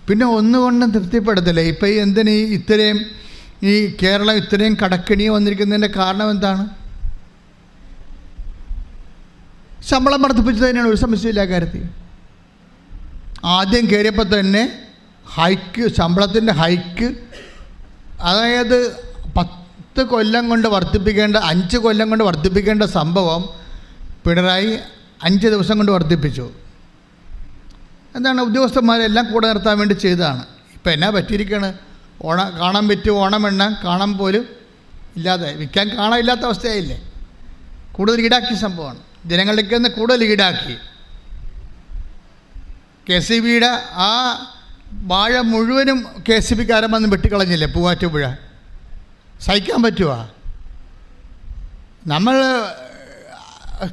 പിന്നെ ഒന്നുകൊണ്ടും തൃപ്തിപ്പെടത്തില്ല. ഇപ്പം എന്തിന് ഇത്രയും ഈ കേരളം ഇത്രയും കടക്കെണിയോ വന്നിരിക്കുന്നതിൻ്റെ കാരണം എന്താണ്? ശമ്പളം വർദ്ധിപ്പിച്ചു തന്നെയാണ്, ഒരു സംശയമില്ല കാര്യത്തിൽ. ആദ്യം കയറിയപ്പോൾ തന്നെ ശമ്പളത്തിൻ്റെ ഹൈക്ക്, അതായത് 10 കൊല്ലം കൊണ്ട് വർദ്ധിപ്പിക്കേണ്ട 5 കൊല്ലം കൊണ്ട് വർദ്ധിപ്പിക്കേണ്ട സംഭവം പിണറായി 5 ദിവസം കൊണ്ട് വർദ്ധിപ്പിച്ചു. എന്താണ്? ഉദ്യോഗസ്ഥന്മാരെല്ലാം കൂടെ നിർത്താൻ വേണ്ടി ചെയ്തതാണ്. ഇപ്പം എന്നാ പറ്റിയിരിക്കുകയാണ്? കാണാൻ പറ്റും, ഓണമെണ്ണ കാണാൻ പോലും ഇല്ലാതെ, വിൽക്കാൻ കാണാനില്ലാത്ത അവസ്ഥയായില്ലേ? കൂടുതൽ ഈടാക്കിയ സംഭവമാണ്. ജനങ്ങളിലേക്ക് നിന്ന് കൂടുതൽ ഈടാക്കി. KCBയുടെ ആ വാഴ മുഴുവനും KCBക്കാരൻ വന്ന് വെട്ടിക്കളഞ്ഞില്ലേ പൂവാറ്റുപുഴ? സഹിക്കാൻ പറ്റുമോ? നമ്മൾ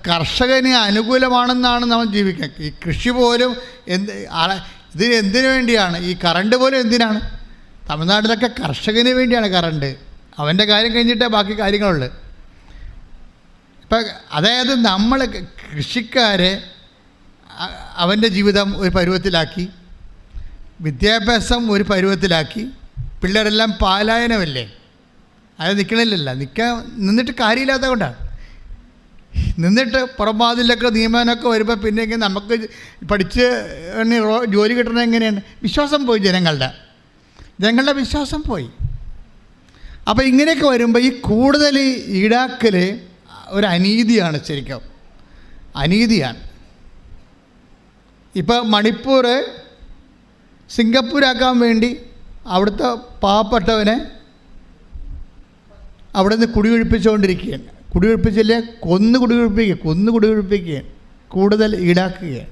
കർഷകന് അനുകൂലമാണെന്നാണ് നമ്മൾ ജീവിക്കുന്നത്. ഈ കൃഷി പോലും ഇതിന് എന്തിനു വേണ്ടിയാണ്? ഈ കറണ്ട് പോലും എന്തിനാണ്? തമിഴ്നാട്ടിലൊക്കെ കർഷകന് വേണ്ടിയാണ് കറണ്ട്. അവൻ്റെ കാര്യം കഴിഞ്ഞിട്ടേ ബാക്കി കാര്യങ്ങളുള്ളൂ. ഇപ്പം അതായത് നമ്മൾ കൃഷിക്കാരെ അവൻ്റെ ജീവിതം ഒരു പരുവത്തിലാക്കി, വിദ്യാഭ്യാസം ഒരു പരുവത്തിലാക്കി, പിള്ളേരെല്ലാം പാലായനമല്ലേ? അത് നിൽക്കണില്ലല്ലോ. നിന്നിട്ട് കാര്യമില്ലാത്ത കൊണ്ടാണ്. നിന്നിട്ട് പുറംവാതിലൊക്കെ നിയമനമൊക്കെ വരുമ്പോൾ പിന്നെങ്കിൽ നമുക്ക് പഠിച്ച് ജോലി കിട്ടണത് എങ്ങനെയാണ്? വിശ്വാസം പോയി, ജനങ്ങളുടെ വിശ്വാസം പോയി. അപ്പോൾ ഇങ്ങനെയൊക്കെ വരുമ്പോൾ ഈ കൂടുതൽ ഈടാക്കൽ ഒരു അനീതിയാണ്, ശരിക്കും അനീതിയാണ്. ഇപ്പോൾ മണിപ്പൂർ സിംഗപ്പൂരാക്കാൻ വേണ്ടി അവിടുത്തെ പാവപ്പെട്ടവനെ അവിടെ നിന്ന് കുടിയൊഴിപ്പിച്ചുകൊണ്ടിരിക്കുകയാണ്. കുടിയൊഴിപ്പിച്ചില്ലേ? കൊന്നു കുടിയൊഴിപ്പിക്കുക, കൂടുതൽ ഈടാക്കുകയാണ്.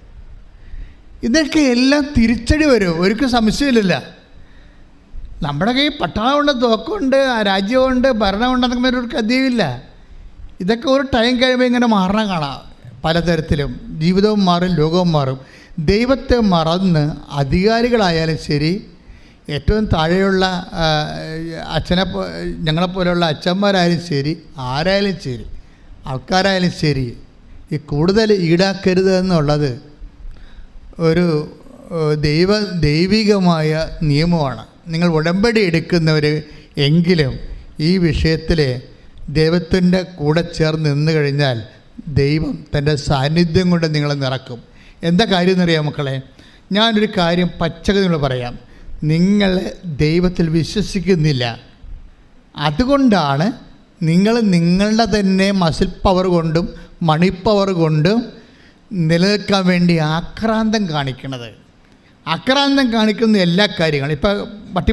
ഇതൊക്കെ എല്ലാം തിരിച്ചടി വരും, ഒരിക്കലും സംശയമില്ല. നമ്മുടെ കയ്യിൽ പട്ടാളമുണ്ട്, തോക്കുണ്ട്, രാജ്യമുണ്ട്, ഭരണമുണ്ടെന്നൊക്കെ ഒരു ഗതിയുമില്ല. ഇതൊക്കെ ഒരു ടൈം കഴിയുമ്പോൾ ഇങ്ങനെ മാറണം കാണാം. പലതരത്തിലും ജീവിതവും മാറും, ലോകവും മാറും. ദൈവത്തെ മറന്ന് അധികാരികളായാലും ശരി, ഏറ്റവും താഴെയുള്ള ഞങ്ങളെപ്പോലെയുള്ള അച്ഛന്മാരായാലും ശരി, ആരായാലും ശരി, ആൾക്കാരായാലും ശരി, ഈ കൂടുതൽ ഈടാക്കരുത് എന്നുള്ളത് ഒരു ദൈവികമായ നിയമമാണ്. നിങ്ങൾ ഉടമ്പടി എടുക്കുന്നവർ എങ്കിലും ഈ വിഷയത്തിൽ ദൈവത്തിൻ്റെ കൂടെ ചേർന്ന് നിന്ന് കഴിഞ്ഞാൽ ദൈവം തൻ്റെ സാന്നിധ്യം കൊണ്ട് നിങ്ങളെ നിറക്കും. എന്താ കാര്യം എന്നറിയാം മക്കളെ? ഞാനൊരു കാര്യം പച്ചക്ക് നിങ്ങൾ പറയാം. നിങ്ങൾ ദൈവത്തിൽ വിശ്വസിക്കുന്നില്ല. അതുകൊണ്ടാണ് നിങ്ങൾ നിങ്ങളുടെ തന്നെ മസിൽ പവർ കൊണ്ടും മണി പവർ കൊണ്ടും നിലനിൽക്കാൻ വേണ്ടി ആക്രാന്തം കാണിക്കുന്നത്. ആക്രാന്തം കാണിക്കുന്ന എല്ലാ കാര്യങ്ങളും. ഇപ്പോൾ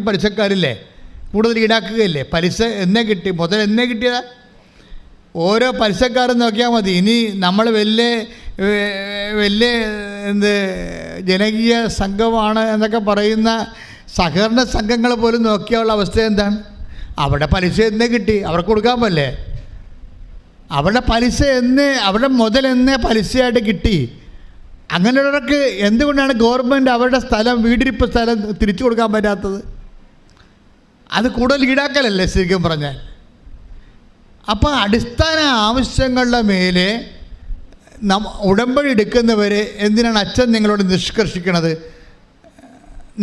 പലിശക്കാരില്ലേ, കൂടുതൽ ഈടാക്കുകയല്ലേ? പലിശ എന്നേ കിട്ടി, മുതൽ എന്നേ കിട്ടിയതാ? ഓരോ പലിശക്കാരും നോക്കിയാൽ മതി. ഇനി നമ്മൾ വലിയ ജനകീയ സംഘമാണ് എന്നൊക്കെ പറയുന്ന സഹകരണ സംഘങ്ങൾ പോലും നോക്കിയുള്ള അവസ്ഥ എന്താണ്? അവിടെ പലിശ എന്നേ കിട്ടി, അവർക്ക് കൊടുക്കാൻ പറ്റല്ലേ? അവരുടെ പലിശ എന്നേ, അവരുടെ മുതൽ എന്നേ പലിശയായിട്ട് കിട്ടി. അങ്ങനെയുള്ളവർക്ക് എന്തുകൊണ്ടാണ് ഗവൺമെൻറ് അവരുടെ സ്ഥലം, വീടിരിപ്പ് സ്ഥലം തിരിച്ചു കൊടുക്കാൻ പറ്റാത്തത്? അത് കൂടുതൽ ഈടാക്കലല്ലേ ശരിക്കും പറഞ്ഞാൽ. അപ്പോൾ അടിസ്ഥാന ആവശ്യങ്ങളുടെ മേലെ ഉടമ്പടി എടുക്കുന്നവർ എന്തിനാണ് അച്ഛൻ നിങ്ങളോട് നിഷ്കർഷിക്കണത്?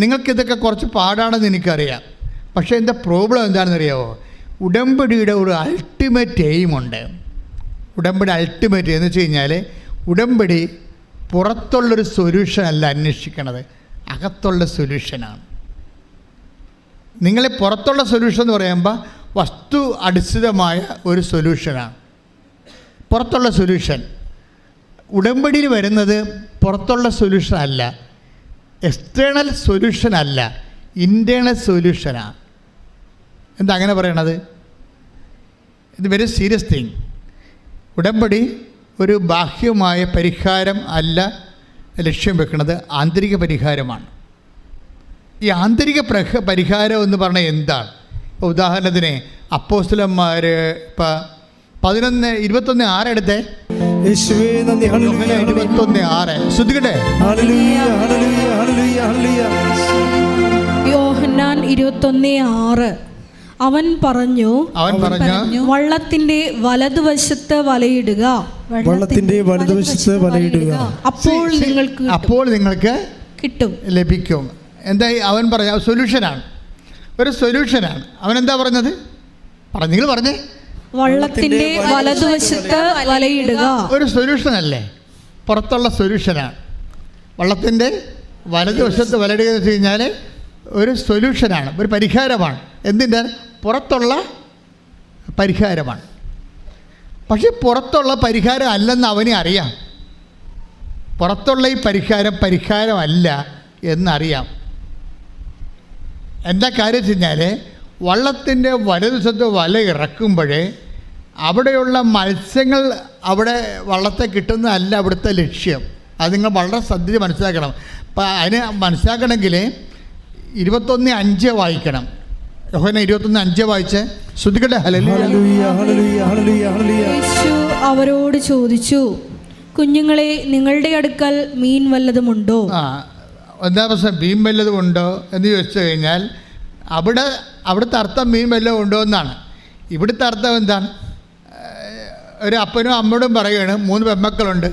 നിങ്ങൾക്കിതൊക്കെ കുറച്ച് പാടാണെന്ന് എനിക്കറിയാം. പക്ഷേ എൻ്റെ പ്രോബ്ലം എന്താണെന്നറിയാമോ? ഉടമ്പടിയുടെ ഒരു അൾട്ടിമേറ്റ് എയിമുണ്ട്. ഉടമ്പടി അൾട്ടിമേറ്റ് എന്ന് വെച്ച് കഴിഞ്ഞാൽ, ഉടമ്പടി പുറത്തുള്ളൊരു സൊല്യൂഷനല്ല അന്വേഷിക്കണത്, അകത്തുള്ള സൊല്യൂഷനാണ്. നിങ്ങളെ പുറത്തുള്ള സൊല്യൂഷൻ എന്ന് പറയുമ്പോൾ വസ്തു അടിസ്ഥിതമായ ഒരു സൊല്യൂഷനാണ് പുറത്തുള്ള സൊല്യൂഷൻ. ഉടമ്പടിയിൽ വരുന്നത് പുറത്തുള്ള സൊല്യൂഷൻ അല്ല, എക്സ്റ്റേണൽ സൊല്യൂഷൻ അല്ല, ഇൻറ്റേണൽ സൊല്യൂഷനാണ്. എന്താ അങ്ങനെ പറയണത്? ഇത് വെരി സീരിയസ് തിങ്. ഉടമ്പടി ഒരു ബാഹ്യമായ പരിഹാരം അല്ല ലക്ഷ്യം വെക്കുന്നത്, ആന്തരിക പരിഹാരമാണ്. ഈ ആന്തരിക പരിഹാരം എന്ന് പറഞ്ഞാൽ എന്താണ്? ഇപ്പോൾ ഉദാഹരണത്തിന് അപ്പോസ്തലന്മാർ ഇപ്പോൾ 11:21 എടുത്തേ. 21:6 ശ്രദ്ധിക്കട്ടെ. യോഹന്നാൻ 21:6 അവൻ പറഞ്ഞു വള്ളത്തിന്റെ വലതുവശത്ത് വലയിടുക, അപ്പോൾ നിങ്ങൾക്ക് കിട്ടും, ലഭിക്കും. എന്താ അവൻ പറഞ്ഞ സൊല്യൂഷനാണ്, ഒരു സൊല്യൂഷനാണ്. അവൻ എന്താ പറഞ്ഞത്? നിങ്ങൾ പറഞ്ഞേ. വള്ളത്തിന്റെ വലതുവശത്ത് വലയിടുക ഒരു സൊല്യൂഷനല്ലേ, പുറത്തുള്ള സൊല്യൂഷനാണ്. വള്ളത്തിൻ്റെ വലതുവശത്ത് വലയിടുക എന്ന് വെച്ച് കഴിഞ്ഞാൽ ഒരു സൊല്യൂഷനാണ്, ഒരു പരിഹാരമാണ്. എന്തിൻ്റെ? പുറത്തുള്ള പരിഹാരമാണ്. പക്ഷെ പുറത്തുള്ള പരിഹാരം അല്ലെന്ന് അവനെ അറിയാം. പുറത്തുള്ള ഈ പരിഹാരമല്ല എന്നറിയാം. എന്താ കാര്യം വെച്ച് കഴിഞ്ഞാൽ, വള്ളത്തിൻ്റെ വലതുവശത്ത് വല ഇറക്കുമ്പോഴേ അവിടെയുള്ള മത്സ്യങ്ങൾ അവിടെ വള്ളത്തെ കിട്ടുന്നതല്ല അവിടുത്തെ ലക്ഷ്യം. അത് നിങ്ങൾ വളരെ ശ്രദ്ധിച്ച് മനസ്സിലാക്കണം. അപ്പം അതിന് മനസ്സിലാക്കണമെങ്കിൽ 21:5 വായിക്കണം. യോഹന്നാൻ 21:5 വായിച്ച് ശ്രദ്ധിക്കട്ടെ. യേശു അവരോട് ചോദിച്ചു, കുഞ്ഞുങ്ങളെ, നിങ്ങളുടെ അടുക്കൽ മീൻ വല്ലതുമുണ്ടോ? എന്താ പ്രശ്നം? മീൻ വല്ലതും ഉണ്ടോ എന്ന് ചോദിച്ചു കഴിഞ്ഞാൽ അവിടുത്തെ അർത്ഥം മീൻ വല്ലതും ഉണ്ടോ എന്നാണ്. ഇവിടുത്തെ അർത്ഥം എന്താണ്? ഒരു അപ്പനും അമ്മയോടും പറയുകയാണ്, 3 പെൺമക്കളുണ്ട്,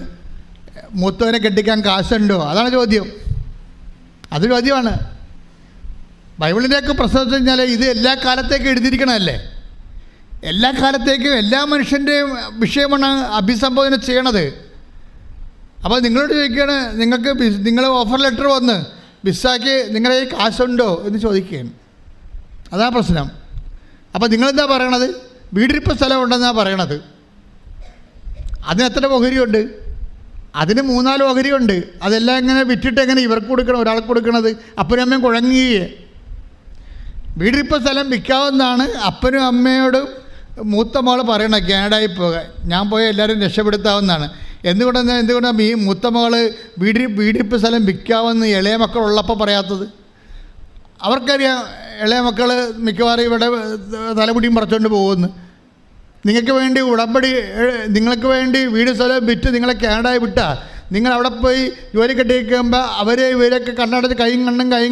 മൂത്തവനെ കെട്ടിക്കാൻ കാശുണ്ടോ? അതാണ് ചോദ്യം. അത് ചോദ്യമാണ്. ബൈബിളിൻ്റെയൊക്കെ പ്രശ്നം വെച്ച് കഴിഞ്ഞാൽ ഇത് എല്ലാ കാലത്തേക്കും എഴുതിയിരിക്കണമല്ലേ, എല്ലാ കാലത്തേക്കും എല്ലാ മനുഷ്യൻ്റെയും വിഷയമാണ് അഭിസംബോധന ചെയ്യണത്. അപ്പോൾ നിങ്ങളോട് ചോദിക്കുകയാണ്, നിങ്ങൾ ഓഫർ ലെറ്റർ വന്ന് വിസാക്ക് നിങ്ങളുടെ ഈ കാശുണ്ടോ എന്ന് ചോദിക്കുകയാണ്. അതാ പ്രശ്നം. അപ്പോൾ നിങ്ങളെന്താ പറയണത്? വീടിരിപ്പ് സ്ഥലം ഉണ്ടെന്നാണ് പറയണത്. അതിന് എത്ര ഓഹരിയുണ്ട്? അതിന് 3-4 ഓഹരിയുണ്ട്. അതെല്ലാം ഇങ്ങനെ വിറ്റിട്ട് എങ്ങനെ ഇവർക്ക് കൊടുക്കണം, ഒരാൾക്ക് കൊടുക്കണത്? അപ്പനും അമ്മയും കുഴങ്ങിയേ. വീടിരിപ്പ് സ്ഥലം വിൽക്കാവുന്നതാണ്. അപ്പനും അമ്മയോടും മൂത്ത മോൾ പറയണം കാനഡയിൽ പോകാൻ, ഞാൻ പോയാൽ എല്ലാവരും രക്ഷപ്പെടുത്താവുന്നതാണ്. എന്തുകൊണ്ടാണ് ഈ മൂത്ത മകൾ വീടിരിപ്പ് സ്ഥലം വിൽക്കാമെന്ന് ഇളയ മക്കളുള്ളപ്പോൾ പറയാത്തത്? അവർക്കറിയാം ഇളയ മക്കൾ മിക്കവാറും ഇവിടെ തലമുടിയും പറിച്ചുകൊണ്ട് പോകുമെന്ന്. നിങ്ങൾക്ക് വേണ്ടി ഉടമ്പടി, നിങ്ങൾക്ക് വേണ്ടി വീട് സ്ഥലം വിറ്റ് നിങ്ങളെ കാനഡയിൽ വിട്ടാൽ നിങ്ങൾ അവിടെ പോയി ജോലി കെട്ടിയിരിക്കുമ്പോൾ ഇവരൊക്കെ കണ്ണടച്ച് കൈയും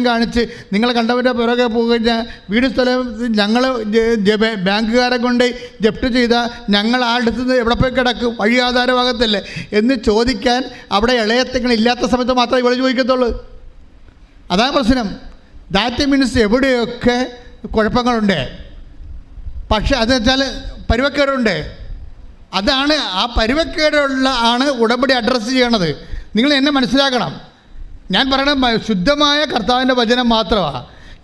കാണിച്ച് നിങ്ങൾ കണ്ടവരുടെ പുറകെ പോകുകഴിഞ്ഞാൽ വീട് സ്ഥലം ഞങ്ങൾ ബാങ്കുകാരെ കൊണ്ട് ജപ്റ്റ് ചെയ്താൽ ഞങ്ങൾ ആ അടുത്ത് എവിടെ പോയി കിടക്കും, വഴി ആധാരമാകത്തല്ലേ എന്ന് ചോദിക്കാൻ അവിടെ ഇളയത്തങ്ങൾ ഇല്ലാത്ത സമയത്ത് മാത്രമേ ഇവിടെ ചോദിക്കത്തുള്ളൂ. അതാണ് പ്രശ്നം. ദാറ്റ് മീൻസ് എവിടെയൊക്കെ കുഴപ്പങ്ങളുണ്ട്, പക്ഷെ അതെന്ന് വെച്ചാൽ പരുവക്കേടുണ്ട്. അതാണ് ആ പരുവക്കേടുള്ള ആണ് ഉടമ്പടി അഡ്രസ്സ് ചെയ്യണത്. നിങ്ങൾ എന്നെ മനസ്സിലാക്കണം. ഞാൻ പറയണത് ശുദ്ധമായ കർത്താവിൻ്റെ വചനം മാത്രമാണ്,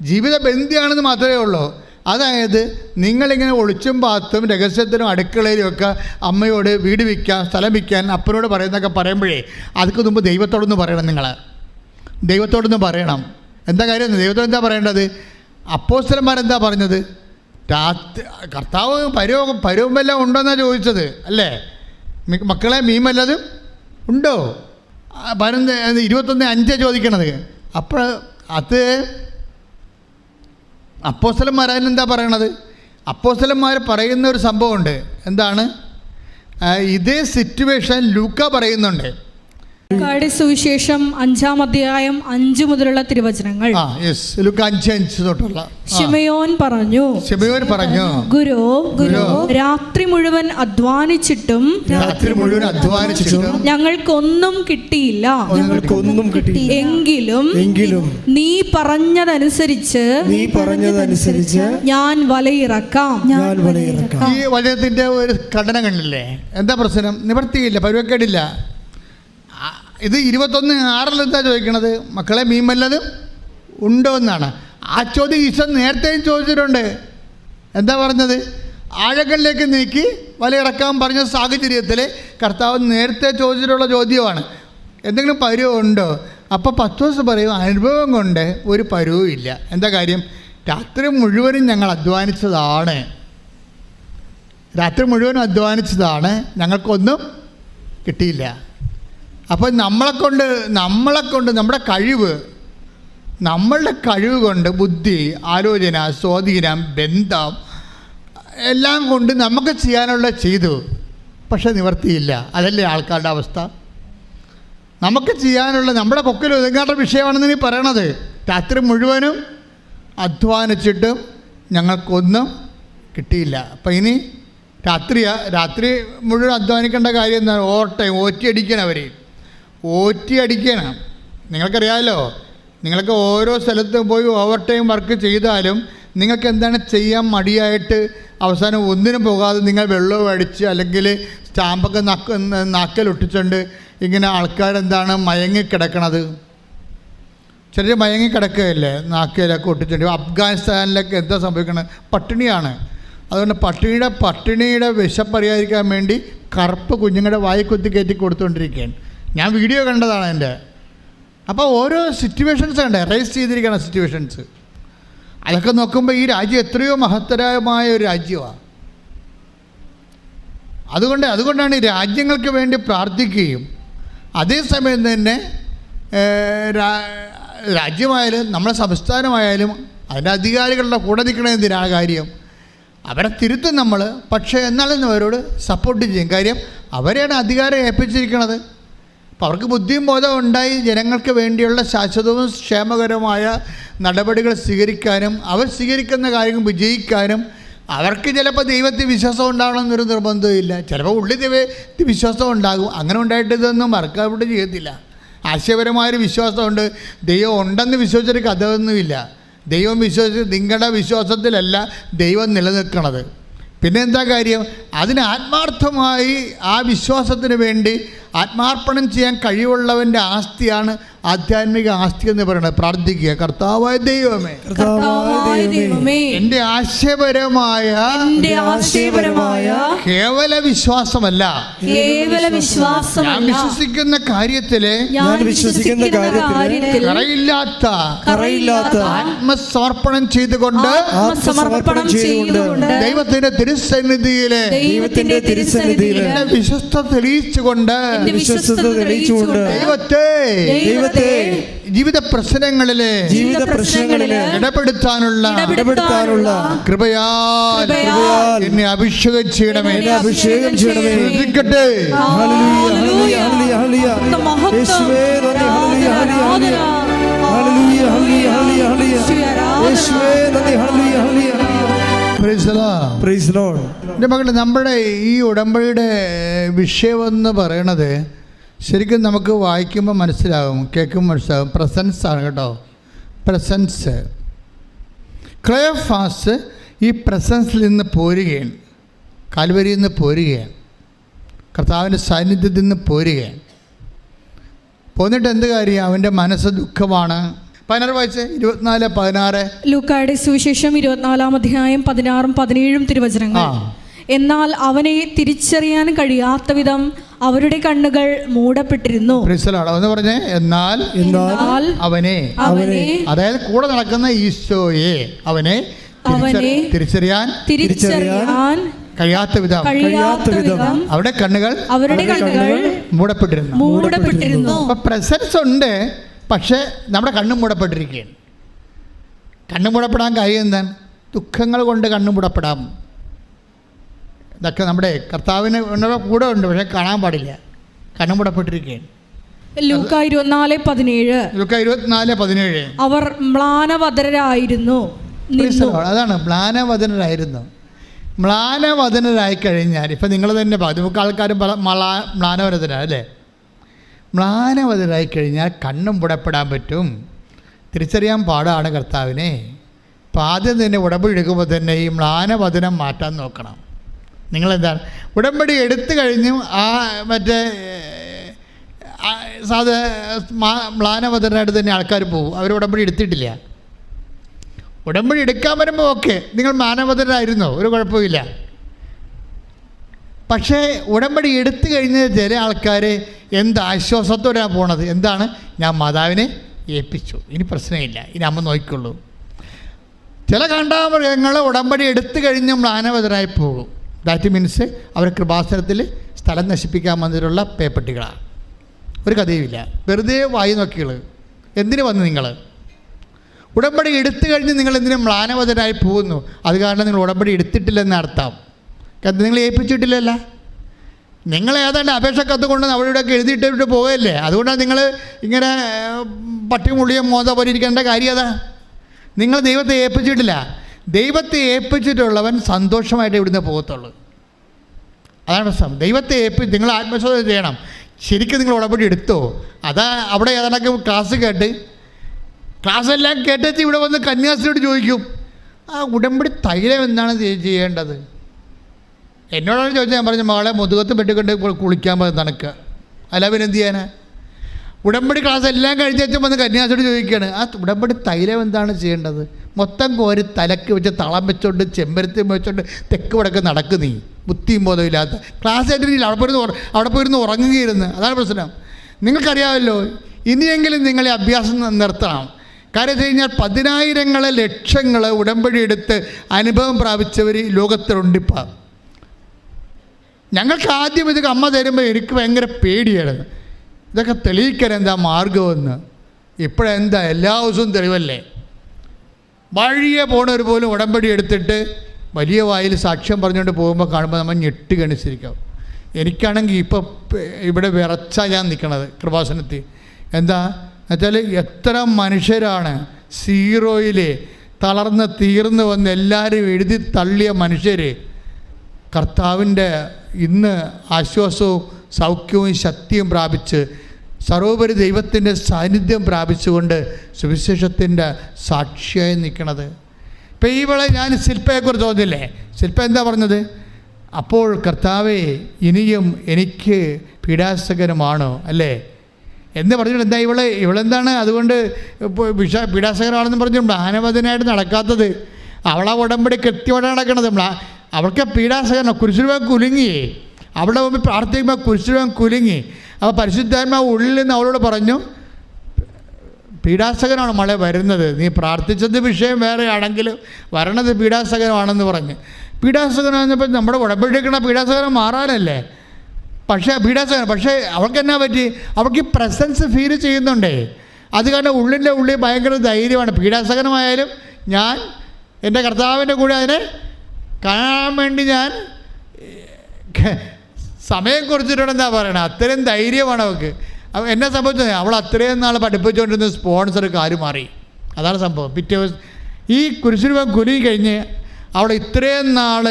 ജീവിത ബന്ധിയാണെന്ന് മാത്രമേ ഉള്ളൂ. അതായത് നിങ്ങളിങ്ങനെ ഒളിച്ചും പാത്തും രഹസ്യത്തിനും അടുക്കളയിലും ഒക്കെ അമ്മയോട് വീട് വിൽക്കാൻ, സ്ഥലം വിൽക്കാൻ അപ്പനോട് പറയുന്നതൊക്കെ പറയുമ്പോഴേ അതിക്ക് മുമ്പ് ദൈവത്തോടൊന്ന് പറയണം. നിങ്ങൾ ദൈവത്തോടൊന്ന് പറയണം. എന്താ കാര്യം? ദൈവത്തോട് എന്താ പറയേണ്ടത്? അപ്പോസ്തലന്മാരെന്താ പറഞ്ഞത്? കർത്താവ് പരുവം വല്ലതും ഉണ്ടോയെന്നാണ് ചോദിച്ചത് അല്ലേ? മക്കളെ മീൻ വല്ലതും ഉണ്ടോ? 21:5 ചോദിക്കണത്. അപ്പോൾ അത് അപ്പോസ്തലന്മാരെന്താ പറയണത്? അപ്പോസ്തലന്മാർ പറയുന്ന ഒരു സംഭവമുണ്ട്. എന്താണ്? ഇതേ സിറ്റുവേഷൻ ലൂക്ക പറയുന്നുണ്ട്. ലൂക്കായുടെ സുവിശേഷം 5-ാം അധ്യായം 5 മുതലുള്ള തിരുവചനങ്ങൾ. ലൂക്ക 5:5 തൊട്ടുള്ള. ശിമയോൻ പറഞ്ഞു, ഗുരു രാത്രി മുഴുവൻ അധ്വാനിച്ചിട്ടും ഞങ്ങൾക്കൊന്നും കിട്ടിയില്ല. എങ്കിലും നീ പറഞ്ഞതനുസരിച്ച് ഞാൻ വലയിറക്കാം. ഈ വചനത്തിന്റെ ഒരു ഘടന കണ്ടില്ലേ? എന്താ പ്രശ്നം? നിവർത്തിയില്ല, പരുവക്കേടില്ല. ഇത് 21:6 എന്താ ചോദിക്കണത്? മക്കളെ മീൻ വല്ലതും ഉണ്ടോ എന്നാണ്. ആ ചോദ്യം ഈശോ നേരത്തെയും ചോദിച്ചിട്ടുണ്ട്. എന്താ പറഞ്ഞത്? ആഴങ്ങളിലേക്ക് നീക്കി വലയിറക്കാൻ പറഞ്ഞ സാഹചര്യത്തിൽ കർത്താവ് നേരത്തെ ചോദിച്ചിട്ടുള്ള ചോദ്യമാണ്, എന്തെങ്കിലും പരുവം ഉണ്ടോ? അപ്പോൾ പത്രോസ് പറയും, അനുഭവം കൊണ്ട് ഒരു പരുവും ഇല്ല. എന്താ കാര്യം? രാത്രി മുഴുവനും ഞങ്ങൾ അധ്വാനിച്ചതാണ്, ഞങ്ങൾക്കൊന്നും കിട്ടിയില്ല. അപ്പോൾ നമ്മളെക്കൊണ്ട് നമ്മളുടെ കഴിവ് കൊണ്ട്, ബുദ്ധി, ആലോചന, സ്വാധീനം, ബന്ധം എല്ലാം കൊണ്ട് നമുക്ക് ചെയ്യാനുള്ള ചെയ്തു, പക്ഷെ നിവർത്തിയില്ല. അതല്ലേ ആൾക്കാരുടെ അവസ്ഥ? നമുക്ക് ചെയ്യാനുള്ള നമ്മുടെ കൊക്കിൽ ഒതുങ്ങാത്ത വിഷയമാണെന്ന് നീ പറയണത്. രാത്രി മുഴുവനും അധ്വാനിച്ചിട്ടും ഞങ്ങൾക്കൊന്നും കിട്ടിയില്ല. അപ്പം ഇനി രാത്രി മുഴുവൻ അധ്വാനിക്കേണ്ട കാര്യം എന്താണ്? ഓറ്റി അടിക്കണം. നിങ്ങൾക്കറിയാമല്ലോ, നിങ്ങൾക്ക് ഓരോ സ്ഥലത്ത് പോയി ഓവർ ടൈം വർക്ക് ചെയ്താലും നിങ്ങൾക്ക് എന്താണ് ചെയ്യാൻ മടിയായിട്ട് അവസാനം ഒന്നിനും പോകാതെ നിങ്ങൾ വെള്ളവും അടിച്ച് അല്ലെങ്കിൽ സ്റ്റാമ്പൊക്കെ നാക്കലൊട്ടിച്ചുകൊണ്ട് ഇങ്ങനെ ആൾക്കാരെന്താണ് മയങ്ങിക്കിടക്കണത്. ചിലർ മയങ്ങിക്കിടക്കുകയല്ലേ നാക്കയിലൊക്കെ ഒട്ടിച്ചുകൊണ്ട്. അഫ്ഗാനിസ്ഥാനിലൊക്കെ എന്താ സംഭവിക്കുന്നത്? പട്ടിണിയാണ്. അതുകൊണ്ട് പട്ടിണിയുടെ വിശപ്പറിയാതിരിക്കാൻ വേണ്ടി കറുപ്പ് കുഞ്ഞുങ്ങളുടെ വായി കുത്തി കയറ്റി കൊടുത്തുകൊണ്ടിരിക്കുകയാണ്. ഞാൻ വീഡിയോ കണ്ടതാണ് എൻ്റെ. അപ്പോൾ ഓരോ സിറ്റുവേഷൻസ് ഉണ്ട്, റൈസ് ചെയ്തിരിക്കുന്ന സിറ്റുവേഷൻസ്. അതൊക്കെ നോക്കുമ്പോൾ ഈ രാജ്യം എത്രയോ മഹത്തരമായ ഒരു രാജ്യമാണ്. അതുകൊണ്ടാണ് ഈ രാജ്യങ്ങൾക്ക് വേണ്ടി പ്രാർത്ഥിക്കുകയും അതേസമയം തന്നെ രാജ്യമായാലും നമ്മുടെ സംസ്ഥാനമായാലും അതിൻ്റെ അധികാരികളുടെ കൂടെ നിൽക്കണമെന്തിനാണ് കാര്യം? അവരെ തിരുത്തും നമ്മൾ, പക്ഷേ എന്നാലും അവരോട് സപ്പോർട്ട് ചെയ്യും. കാര്യം അവരെയാണ് അധികാരം ഏൽപ്പിച്ചിരിക്കുന്നത്. അപ്പോൾ അവർക്ക് ബുദ്ധിയും ബോധവും ഉണ്ടായി ജനങ്ങൾക്ക് വേണ്ടിയുള്ള ശാശ്വതവും ക്ഷേമകരമായ നടപടികൾ സ്വീകരിക്കാനും അവർ സ്വീകരിക്കുന്ന കാര്യങ്ങൾ വിജയിക്കാനും അവർക്ക് ചിലപ്പോൾ ദൈവത്തിൽ വിശ്വാസം ഉണ്ടാകണമെന്നൊരു നിർബന്ധമില്ല. ചിലപ്പോൾ ഉള്ളിൽ ദൈവത്തിൽ വിശ്വാസം ഉണ്ടാകും. അങ്ങനെ ഉണ്ടായിട്ട് ഇതൊന്നും വർക്കൗട്ട് ചെയ്യത്തില്ല. ആശയപരമായൊരു വിശ്വാസമുണ്ട്. ദൈവം ഉണ്ടെന്ന് വിശ്വസിച്ചൊരു കഥയൊന്നുമില്ല. ദൈവം നിങ്ങളുടെ വിശ്വാസത്തിലല്ല ദൈവം നിലനിൽക്കണത്. പിന്നെ എന്താ കാര്യം? അതിന് ആത്മാർത്ഥമായി ആ വിശ്വാസത്തിന് വേണ്ടി ആത്മാർപ്പണം ചെയ്യാൻ കഴിവുള്ളവൻ്റെ ആസ്തിയാണ് ആധ്യാത്മിക ആസ്തി എന്ന് പറയുന്നത്. പ്രാർത്ഥിക്കുക, കർത്താവായ ദൈവമേ, എൻ്റെ ആശയപരമായ കേവല വിശ്വാസമല്ല, ഞാൻ വിശ്വസിക്കുന്ന കാര്യത്തില് കറയില്ലാത്ത ആത്മസമർപ്പണം ചെയ്തുകൊണ്ട് ദൈവത്തിന്റെ തിരുസന്നിധിയിലെ വിശ്വസ്ത തെളിയിച്ചുകൊണ്ട് ദൈവത്തെ ജീവിത പ്രശ്നങ്ങളിലെ ഇടപെടുത്താനുള്ള കൃപയാൽ എന്നെ അഭിഷേകം ചെയ്യണമേ. ശ്രദ്ധിക്കട്ടെ. എൻ്റെ മക്കളെ, നമ്മുടെ ഈ ഉടമ്പടിയുടെ വിഷയമെന്ന് പറയണത് ശരിക്കും നമുക്ക് വായിക്കുമ്പോൾ മനസ്സിലാകും, കേൾക്കുമ്പോൾ മനസ്സിലാകും. പ്രസൻസ് ആണ് കേട്ടോ. പ്രസൻസ്. ക്ലയോഫാസ് ഈ പ്രസൻസിൽ നിന്ന് പോരുകയാണ്, കാൽവരിയിൽ നിന്ന് പോരുകയാണ്, കർത്താവിൻ്റെ സാന്നിധ്യത്തിൽ നിന്ന് പോരുകയാണ്. പോന്നിട്ട് എന്ത് കാര്യം? അവൻ്റെ മനസ്സ് ദുഃഖമാണ്. 16 വായിച്ച് 24-16. ലൂക്കായുടെ സുവിശേഷം 24-ാം അധ്യായം 16-17 തിരുവചനങ്ങൾ. എന്നാൽ അവനെ തിരിച്ചറിയാൻ കഴിയാത്ത വിധം അവരുടെ കണ്ണുകൾ മൂടപ്പെട്ടിരുന്നു. എന്നാൽ അവനെ, അതായത് കൂടെ നടക്കുന്ന ഈശോയെ അവനെ തിരിച്ചറിയാൻ കഴിയാത്ത വിധം അവരുടെ കണ്ണുകൾ മൂടപ്പെട്ടിരുന്നു. അപ്പൊ പ്രസൻസ് ഉണ്ട്, പക്ഷെ നമ്മുടെ കണ്ണും മൂടപ്പെട്ടിരിക്കുകയാണ്. കണ്ണു മൂടപ്പെടാൻ കാര്യം എന്താണ്? ദുഃഖങ്ങൾ കൊണ്ട് കണ്ണുമുടപ്പെടാം. ഇതൊക്കെ നമ്മുടെ കർത്താവിന് കൂടെ ഉണ്ട്, പക്ഷേ കാണാൻ പാടില്ല, കണ്ണുമുടപ്പെട്ടിരിക്കുകയാണ്. ലൂക്ക 24:17 അവർ മ്ലാനവദരായിരുന്നു. അതാണ് മ്ലാനവദനരായിരുന്നു. മ്ലാനവദനരായി കഴിഞ്ഞാൽ ഇപ്പം നിങ്ങൾ തന്നെ നമുക്ക് ആൾക്കാർ മ്ലാനവദന അല്ലേ, മ്ലാനവദനരായി കഴിഞ്ഞാൽ കണ്ണും പുടപ്പെടാൻ പറ്റും. തിരിച്ചറിയാൻ പാടാണ് കർത്താവിനെ. അപ്പം ആദ്യം തന്നെ ഉടമ്പടി എടുക്കുമ്പോൾ തന്നെ ഈ മ്ലാനവദനം മാറ്റാൻ നോക്കണം. നിങ്ങളെന്താണ് ഉടമ്പടി എടുത്തു കഴിഞ്ഞും ആ മറ്റേ മ്ലാനവദനായിട്ട് തന്നെ ആൾക്കാർ പോകും. അവർ ഉടമ്പടി എടുത്തിട്ടില്ല. ഉടമ്പടി എടുക്കാൻ വരുമ്പോൾ ഓക്കെ, നിങ്ങൾ മ്ലാനവദനായിരുന്നോ, ഒരു കുഴപ്പമില്ല. പക്ഷേ ഉടമ്പടി എടുത്തു കഴിഞ്ഞ ചില ആൾക്കാർ എന്ത് ആശ്വാസത്തോടെയാണ് പോണത്, എന്താണ്, ഞാൻ മാതാവിനെ ഏൽപ്പിച്ചു, ഇനി പ്രശ്നമില്ല, ഇനി അമ്മ നോക്കിക്കൊള്ളൂ. ചില കാണ്ടാമൃഗങ്ങൾ ഉടമ്പടി എടുത്തു കഴിഞ്ഞ് മ്ലാനവദനായി പോകും. ദാറ്റ് മീൻസ് അവർ കൃപാസനത്തിൽ സ്ഥലം നശിപ്പിക്കാൻ വന്നിട്ടുള്ള പേപ്പട്ടികളാണ്. ഒരു കഥയുമില്ല, വെറുതെ വായി നോക്കികൾ. എന്തിനു വന്നു നിങ്ങൾ? ഉടമ്പടി എടുത്തു കഴിഞ്ഞ് നിങ്ങൾ എന്തിനും മ്ലാനവദനായി പോകുന്നു? അത് കാരണം നിങ്ങൾ ഉടമ്പടി എടുത്തിട്ടില്ലെന്ന് അർത്ഥം. നിങ്ങൾ ഏൽപ്പിച്ചിട്ടില്ലല്ല. നിങ്ങൾ ഏതാണ്ട് അപേക്ഷ കത്ത് കൊണ്ട് അവിടെയൊക്കെ എഴുതിയിട്ടിട്ട് പോവുകയല്ലേ. അതുകൊണ്ടാണ് നിങ്ങൾ ഇങ്ങനെ പട്ടിമുള്ളിയും മോത പോലെ ഇരിക്കേണ്ട കാര്യം. അതാ, നിങ്ങൾ ദൈവത്തെ ഏൽപ്പിച്ചിട്ടില്ല. ദൈവത്തെ ഏൽപ്പിച്ചിട്ടുള്ളവൻ സന്തോഷമായിട്ട് ഇവിടുന്ന് പോകത്തുള്ളൂ. അതാണ് പ്രശ്നം. ദൈവത്തെ നിങ്ങൾ ആത്മശോധന ചെയ്യണം. ശരിക്കും നിങ്ങൾ ഉടമ്പടി എടുത്തോ? അതാ അവിടെ ഏതാണ്ടൊക്കെ ക്ലാസ്സെല്ലാം കേട്ടിട്ട് ഇവിടെ വന്ന് കന്യാസ്ത്രീയോട് ചോദിക്കും, ആ ഉടമ്പടി തൈലം എന്താണ് ചെയ്യേണ്ടത്? എന്നോടാണ് ചോദിച്ചാൽ ഞാൻ പറഞ്ഞു, മകളെ മുതുകത്ത് പെട്ടിക്കൊണ്ട് കുളിക്കാൻ പോകുന്ന തണുക്കുക, അല്ല പിന്നെ എന്ത് ചെയ്യാനാ? ഉടമ്പടി ക്ലാസ് എല്ലാം കഴിഞ്ഞേച്ചും വന്ന് കന്യാസ്ത്രീയോട് ചോദിക്കുകയാണ്, ആ ഉടമ്പടി തൈലം എന്താണ് ചെയ്യേണ്ടത്? മൊത്തം കോരി തലക്ക് വെച്ച് തളം വെച്ചോണ്ട് ചെമ്പരത്തി വെച്ചോണ്ട് തെക്ക് വടക്ക് നടക്കും. നീ ബുദ്ധിയും ബോധമില്ലാത്ത ക്ലാസ് ആയിട്ട് അവിടെ പോയിരുന്ന് ഉറങ്ങുകയായിരുന്നു. അതാണ് പ്രശ്നം. നിങ്ങൾക്കറിയാമല്ലോ, ഇനിയെങ്കിലും നിങ്ങളെ അഭ്യാസം നിർത്തണം. കാര്യം വെച്ച് കഴിഞ്ഞാൽ 10,000 ലക്ഷങ്ങൾ ഉടമ്പടി എടുത്ത് അനുഭവം പ്രാപിച്ചവർ ലോകത്തിലുണ്ടിപ്പോൾ. ഞങ്ങൾക്ക് ആദ്യം ഇതൊക്കെ അമ്മ തരുമ്പോൾ എനിക്ക് ഭയങ്കര പേടിയായിരുന്നു. ഇതൊക്കെ തെളിയിക്കാൻ എന്താ മാർഗമെന്ന്. ഇപ്പോഴെന്താ എല്ലാ ദിവസവും തെളിവല്ലേ. വഴിയെ പോണവർ പോലും ഉടമ്പടി എടുത്തിട്ട് വലിയ വായിൽ സാക്ഷ്യം പറഞ്ഞുകൊണ്ട് പോകുമ്പോൾ കാണുമ്പോൾ നമ്മൾ ഞെട്ടി ഗണിച്ചിരിക്കും. എനിക്കാണെങ്കിൽ ഇപ്പോൾ ഇവിടെ വിറച്ചാ ഞാൻ നിൽക്കണത് കൃപാസനത്തിൽ. എന്താ എന്നുവെച്ചാൽ എത്ര മനുഷ്യരാണ് സീറോയിൽ തളർന്ന് തീർന്നു വന്ന് എല്ലാവരും എഴുതി തള്ളിയ മനുഷ്യർ കർത്താവിൻ്റെ ഇന്ന് ആശ്വാസവും സൗഖ്യവും ശക്തിയും പ്രാപിച്ച് സർവോപരി ദൈവത്തിൻ്റെ സാന്നിധ്യം പ്രാപിച്ചുകൊണ്ട് സുവിശേഷത്തിൻ്റെ സാക്ഷിയായി നിൽക്കണത്. ഇപ്പം ഈ വേള ഞാൻ ശില്പയെക്കുറിച്ച് തോന്നില്ലേ, ശില്പ എന്താ പറഞ്ഞത്? അപ്പോൾ കർത്താവേ ഇനിയും എനിക്ക് പീഡാസകരമാണോ അല്ലേ എന്ന് പറഞ്ഞിട്ട് എന്താ ഇവളെന്താണ് അതുകൊണ്ട് പീഡാസകരമാണെന്ന് പറഞ്ഞു മ്ലാനവദനായിട്ട് നടക്കാത്തത്? അവളെ ഉടമ്പടി കൃത്യമായിട്ട് നടക്കണത്. അവൾക്ക് പീഡാസകരണം കുരിശുരൂപം കുലുങ്ങി, അവിടെ മുമ്പ് പ്രാർത്ഥിക്കുമ്പോൾ കുരിശുരൂപം കുലുങ്ങി. അപ്പോൾ പരിശുദ്ധാത്മാവ് ഉള്ളിൽ നിന്ന് അവളോട് പറഞ്ഞു, പീഡാസകനാണ് മളെ വരുന്നത്, നീ പ്രാർത്ഥിച്ചത് വിഷയം വേറെ ആണെങ്കിലും വരണത് പീഡാസകനമാണെന്ന് പറഞ്ഞ്. പീഡാസകനാണെന്നപ്പോൾ നമ്മുടെ ഉടമ്പടിക്കണ പീഡാസകനം മാറാനല്ലേ. പക്ഷേ അവൾക്ക് എന്നാ പറ്റി? അവൾക്ക് ഈ പ്രസൻസ് ഫീൽ ചെയ്യുന്നുണ്ടേ. അത് കാരണം ഉള്ളിൻ്റെ ഉള്ളിൽ ഭയങ്കര ധൈര്യമാണ്. പീഡാസകനമായാലും ഞാൻ എൻ്റെ കർത്താവിൻ്റെ കൂടെ അതിനെ കാണാൻ വേണ്ടി ഞാൻ സമയം കുറിച്ചിട്ടുണ്ടെന്നാ പറയണത്. അത്രയും ധൈര്യമാണ് അവൾക്ക്. എന്നെ സംഭവിച്ചത്, അവൾ അത്രയും നാൾ പഠിപ്പിച്ചുകൊണ്ടിരുന്ന സ്പോൺസർ കാര്യം മാറി. അതാണ് സംഭവം. പിറ്റേ ദിവസം ഈ കുരിശുരൂപം കുലുങ്ങി കഴിഞ്ഞ് അവൾ ഇത്രയും നാൾ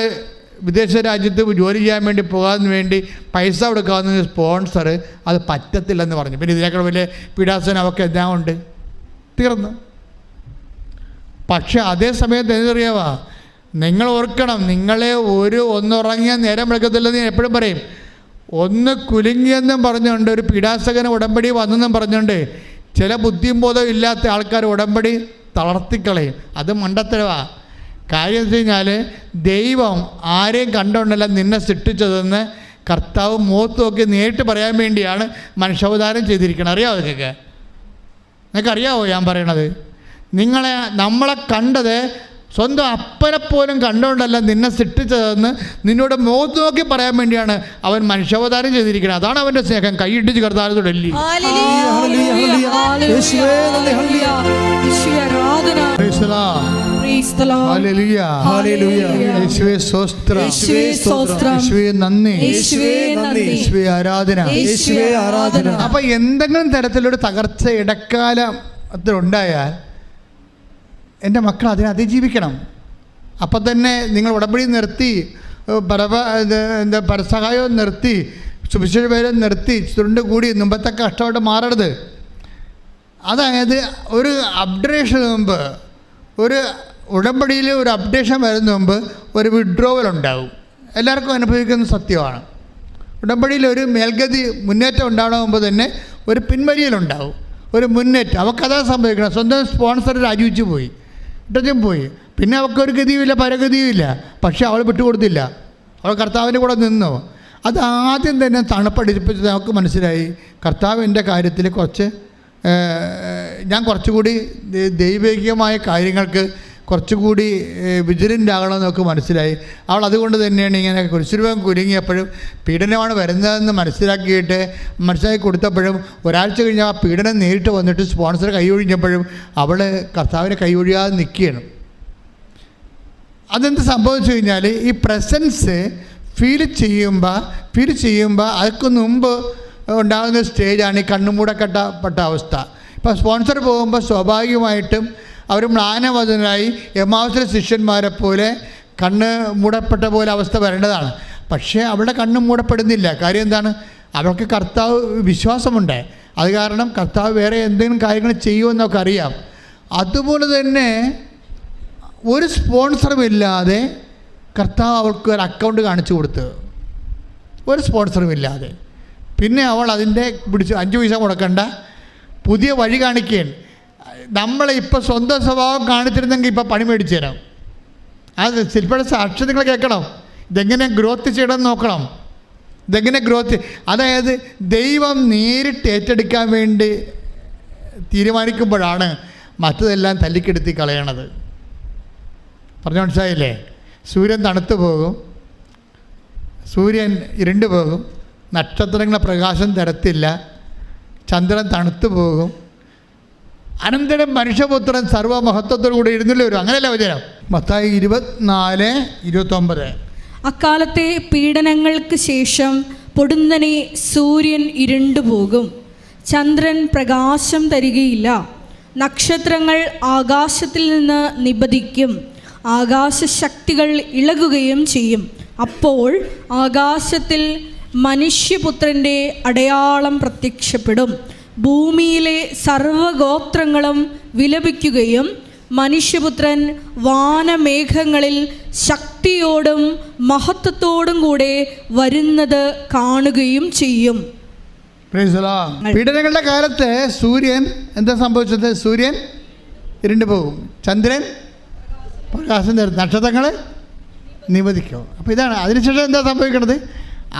വിദേശ രാജ്യത്ത് ജോലി ചെയ്യാൻ വേണ്ടി പോകാൻ വേണ്ടി പൈസ കൊടുക്കാവുന്ന സ്പോൺസർ അത് പറ്റത്തില്ലെന്ന് പറഞ്ഞു. പിന്നെ ഇതിനേക്കാൾ വലിയ പീഡാസനം അവൾക്ക് എന്താ ഉണ്ട്, തീർന്നു. പക്ഷെ അതേ സമയത്ത് എന്തറിയാവാ, നിങ്ങൾ ഓർക്കണം, നിങ്ങളെ ഒന്നുറങ്ങിയാൽ നേരം വെളുക്കത്തില്ലെന്ന് ഞാൻ എപ്പോഴും പറയും. ഒന്ന് കുലുങ്ങിയെന്നും പറഞ്ഞുകൊണ്ട് ഒരു പീഡാസകന് ഉടമ്പടി വന്നെന്നും പറഞ്ഞുകൊണ്ട് ചില ബുദ്ധിയും ബോധവും ഇല്ലാത്ത ആൾക്കാർ ഉടമ്പടി തളർത്തിക്കളയും. അത് മണ്ടത്തരവാ. കാര്യം വെച്ച് കഴിഞ്ഞാൽ ദൈവം ആരെയും കണ്ടുകൊണ്ടല്ല നിന്നെ സൃഷ്ടിച്ചതെന്ന് കർത്താവ് മുഖത്ത് നോക്കി നേരിട്ട് പറയാൻ വേണ്ടിയാണ് മനുഷ്യാവതാരം ചെയ്തിരിക്കണം. അറിയാമോ നിങ്ങൾക്കറിയാവോ ഞാൻ പറയണത്? നമ്മളെ കണ്ടത് സ്വന്തം അപ്പനെപ്പോലും കണ്ടുകൊണ്ടല്ല നിന്നെ സൃഷ്ടിച്ചതെന്ന് നിന്നോട് മുഖത്ത് നോക്കി പറയാൻ വേണ്ടിയാണ് അവൻ മനുഷ്യാവതാരം ചെയ്തിരിക്കുന്നത്. അതാണ് അവൻ്റെ സ്നേഹം. കൈയിട്ടിച്ച് കർത്താവിനോട് Delhi. Praise the Lord. Hallelujah. Hallelujah. യേശുവേ സ്തോത്രം. യേശുവേ സ്തോത്രം. യേശുവേ നന്ദി. യേശുവേ നന്ദി. യേശുവേ ആരാധന. യേശുവേ ആരാധന. അപ്പൊ എന്തെങ്കിലും തരത്തിലൊരു തകർച്ച ഇടക്കാലത്തിലുണ്ടായാൽ എൻ്റെ മക്കൾ അതിനെ അതിജീവിക്കണം. അപ്പം തന്നെ നിങ്ങൾ ഉടമ്പടി നിർത്തി, പരസഹായവും നിർത്തി, സുവിശേഷപേരം നിർത്തി, ചുരുണ്ട് കൂടി മുമ്പത്തെ കഷ്ടമായിട്ട് മാറരുത്. അതായത് ഒരു അപ്ഡേഷൻ മുമ്പ്, ഒരു ഉടമ്പടിയിൽ ഒരു അപ്ഡേഷൻ വരുന്ന മുമ്പ് ഒരു വിഡ്രോവൽ ഉണ്ടാവും. എല്ലാവർക്കും അനുഭവിക്കുന്ന സത്യമാണ്. ഉടമ്പടിയിൽ ഒരു മേൽഗതി മുന്നേറ്റം ഉണ്ടാവണ മുമ്പ് തന്നെ ഒരു പിൻവലിയലുണ്ടാവും, ഒരു മുന്നേറ്റം. അവൾക്കതാ സംഭവിക്കണം. സ്വന്തം സ്പോൺസർ രാജിവെച്ച് പോയി, ഇട്ടും പോയി. പിന്നെ അവൾക്കൊരു ഗതിയുമില്ല, പരഗതിയുമില്ല. പക്ഷേ അവൾ വിട്ടുകൊടുത്തില്ല, അവൾ കർത്താവിൻ്റെ കൂടെ നിന്നു. അത് ആദ്യം തന്നെ തണുപ്പടിപ്പിച്ചത് നമുക്ക് മനസ്സിലായി. കർത്താവിൻ്റെ കാര്യത്തിൽ ഞാൻ കുറച്ചുകൂടി ദൈവികമായ കാര്യങ്ങൾക്ക് കുറച്ചുകൂടി വിജിലൻ്റ് ആകണമെന്ന് നമുക്ക് മനസ്സിലായി. അവൾ അതുകൊണ്ട് തന്നെയാണ് ഇങ്ങനെ കുരിശുരൂപം കുരുങ്ങിയപ്പോഴും പീഡനമാണ് വരുന്നതെന്ന് മനസ്സിലാക്കി കൊടുത്തപ്പോഴും ഒരാഴ്ച കഴിഞ്ഞ് ആ പീഡനം നേരിട്ട് വന്നിട്ട് സ്പോൺസർ കൈയൊഴിഞ്ഞപ്പോഴും അവൾ കർത്താവിനെ കൈയൊഴിയാതെ നിൽക്കുകയാണ്. അതെന്ത് സംഭവിച്ചു കഴിഞ്ഞാൽ ഈ പ്രസൻസ് ഫീൽ ചെയ്യുമ്പോൾ അതൊക്കെ മുമ്പ് ഉണ്ടാകുന്ന സ്റ്റേജാണ് ഈ കണ്ണുമൂടപ്പെട്ട അവസ്ഥ. ഇപ്പോൾ സ്പോൺസർ പോകുമ്പോൾ സ്വാഭാവികമായിട്ടും അവർ മ്ലാനവതനായി എമ്മാവസിലെ ശിഷ്യന്മാരെ പോലെ കണ്ണ് മൂടപ്പെട്ട പോലെ അവസ്ഥ വരേണ്ടതാണ്. പക്ഷേ അവളുടെ കണ്ണ് മൂടപ്പെടുന്നില്ല. കാര്യം എന്താണ്? അവൾക്ക് കർത്താവ് വിശ്വാസമുണ്ട്. അത് കാരണം കർത്താവ് വേറെ എന്തെങ്കിലും കാര്യങ്ങൾ ചെയ്യുമെന്നൊക്കെ അറിയാം. അതുപോലെ തന്നെ ഒരു സ്പോൺസറും ഇല്ലാതെ കർത്താവ് അവൾക്ക് ഒരു അക്കൗണ്ട് കാണിച്ചു കൊടുത്ത്, ഒരു സ്പോൺസറും ഇല്ലാതെ. പിന്നെ അവൾ അതിൻ്റെ പിടിച്ച് 5 പൈസ മുടക്കണ്ട, പുതിയ വഴി കാണിക്കുകയാണ്. നമ്മളിപ്പോൾ സ്വന്തം സ്വഭാവം കാണിച്ചിരുന്നെങ്കിൽ ഇപ്പോൾ പണി മേടിച്ചു തരാം. അത് ശില്പയുടെ സാക്ഷ്യം നിങ്ങൾ കേൾക്കണം. ഇതെങ്ങനെ ഗ്രോത്ത് ചെയ്യണമെന്ന് നോക്കണം. ഇതെങ്ങനെ ഗ്രോത്ത്, അതായത് ദൈവം നേരിട്ട് ഏറ്റെടുക്കാൻ വേണ്ടി തീരുമാനിക്കുമ്പോഴാണ് മറ്റതെല്ലാം തല്ലിക്കെടുത്തി കളയണത്. പറഞ്ഞു മനസ്സിലായില്ലേ? സൂര്യൻ തണുത്തു പോകും, സൂര്യൻ ഇരുണ്ടു പോകും, നക്ഷത്രങ്ങളെ പ്രകാശം തരത്തില്ല, ചന്ദ്രൻ തണുത്തു പോകും, അനന്തരം മനുഷ്യപുത്രൻ സർവ്വമഹത്വത്തോടു കൂടി എഴുന്നള്ളി വരും. അങ്ങനെയല്ല വചനം. മത്തായി 24:29. അക്കാലത്തെ പീഡനങ്ങൾക്ക് ശേഷം പൊടുന്നനെ സൂര്യൻ ഇരുണ്ടുപോകും, ചന്ദ്രൻ പ്രകാശം തരികയില്ല, നക്ഷത്രങ്ങൾ ആകാശത്തിൽ നിന്ന് നിപതിക്കും, ആകാശശക്തികൾ ഇളകുകയും ചെയ്യും. അപ്പോൾ ആകാശത്തിൽ മനുഷ്യപുത്രൻ്റെ അടയാളം പ്രത്യക്ഷപ്പെടും. ഭൂമിയിലെ സർവ്വഗോത്രങ്ങളും വിലപിക്കുകയും മനുഷ്യപുത്രൻ വാനമേഘങ്ങളിൽ ശക്തിയോടും മഹത്വത്തോടും കൂടെ വരുന്നത് കാണുകയും ചെയ്യും. പീഡനങ്ങളുടെ കാലത്ത് സൂര്യൻ എന്താ സംഭവിച്ചത്? സൂര്യൻ ഇരുണ്ടു പോകും, ചന്ദ്രൻ പ്രകാശം തരും, നക്ഷത്രങ്ങൾ നിവധിക്കും. അപ്പോൾ ഇതാണ്. അതിനുശേഷം എന്താ സംഭവിക്കണത്?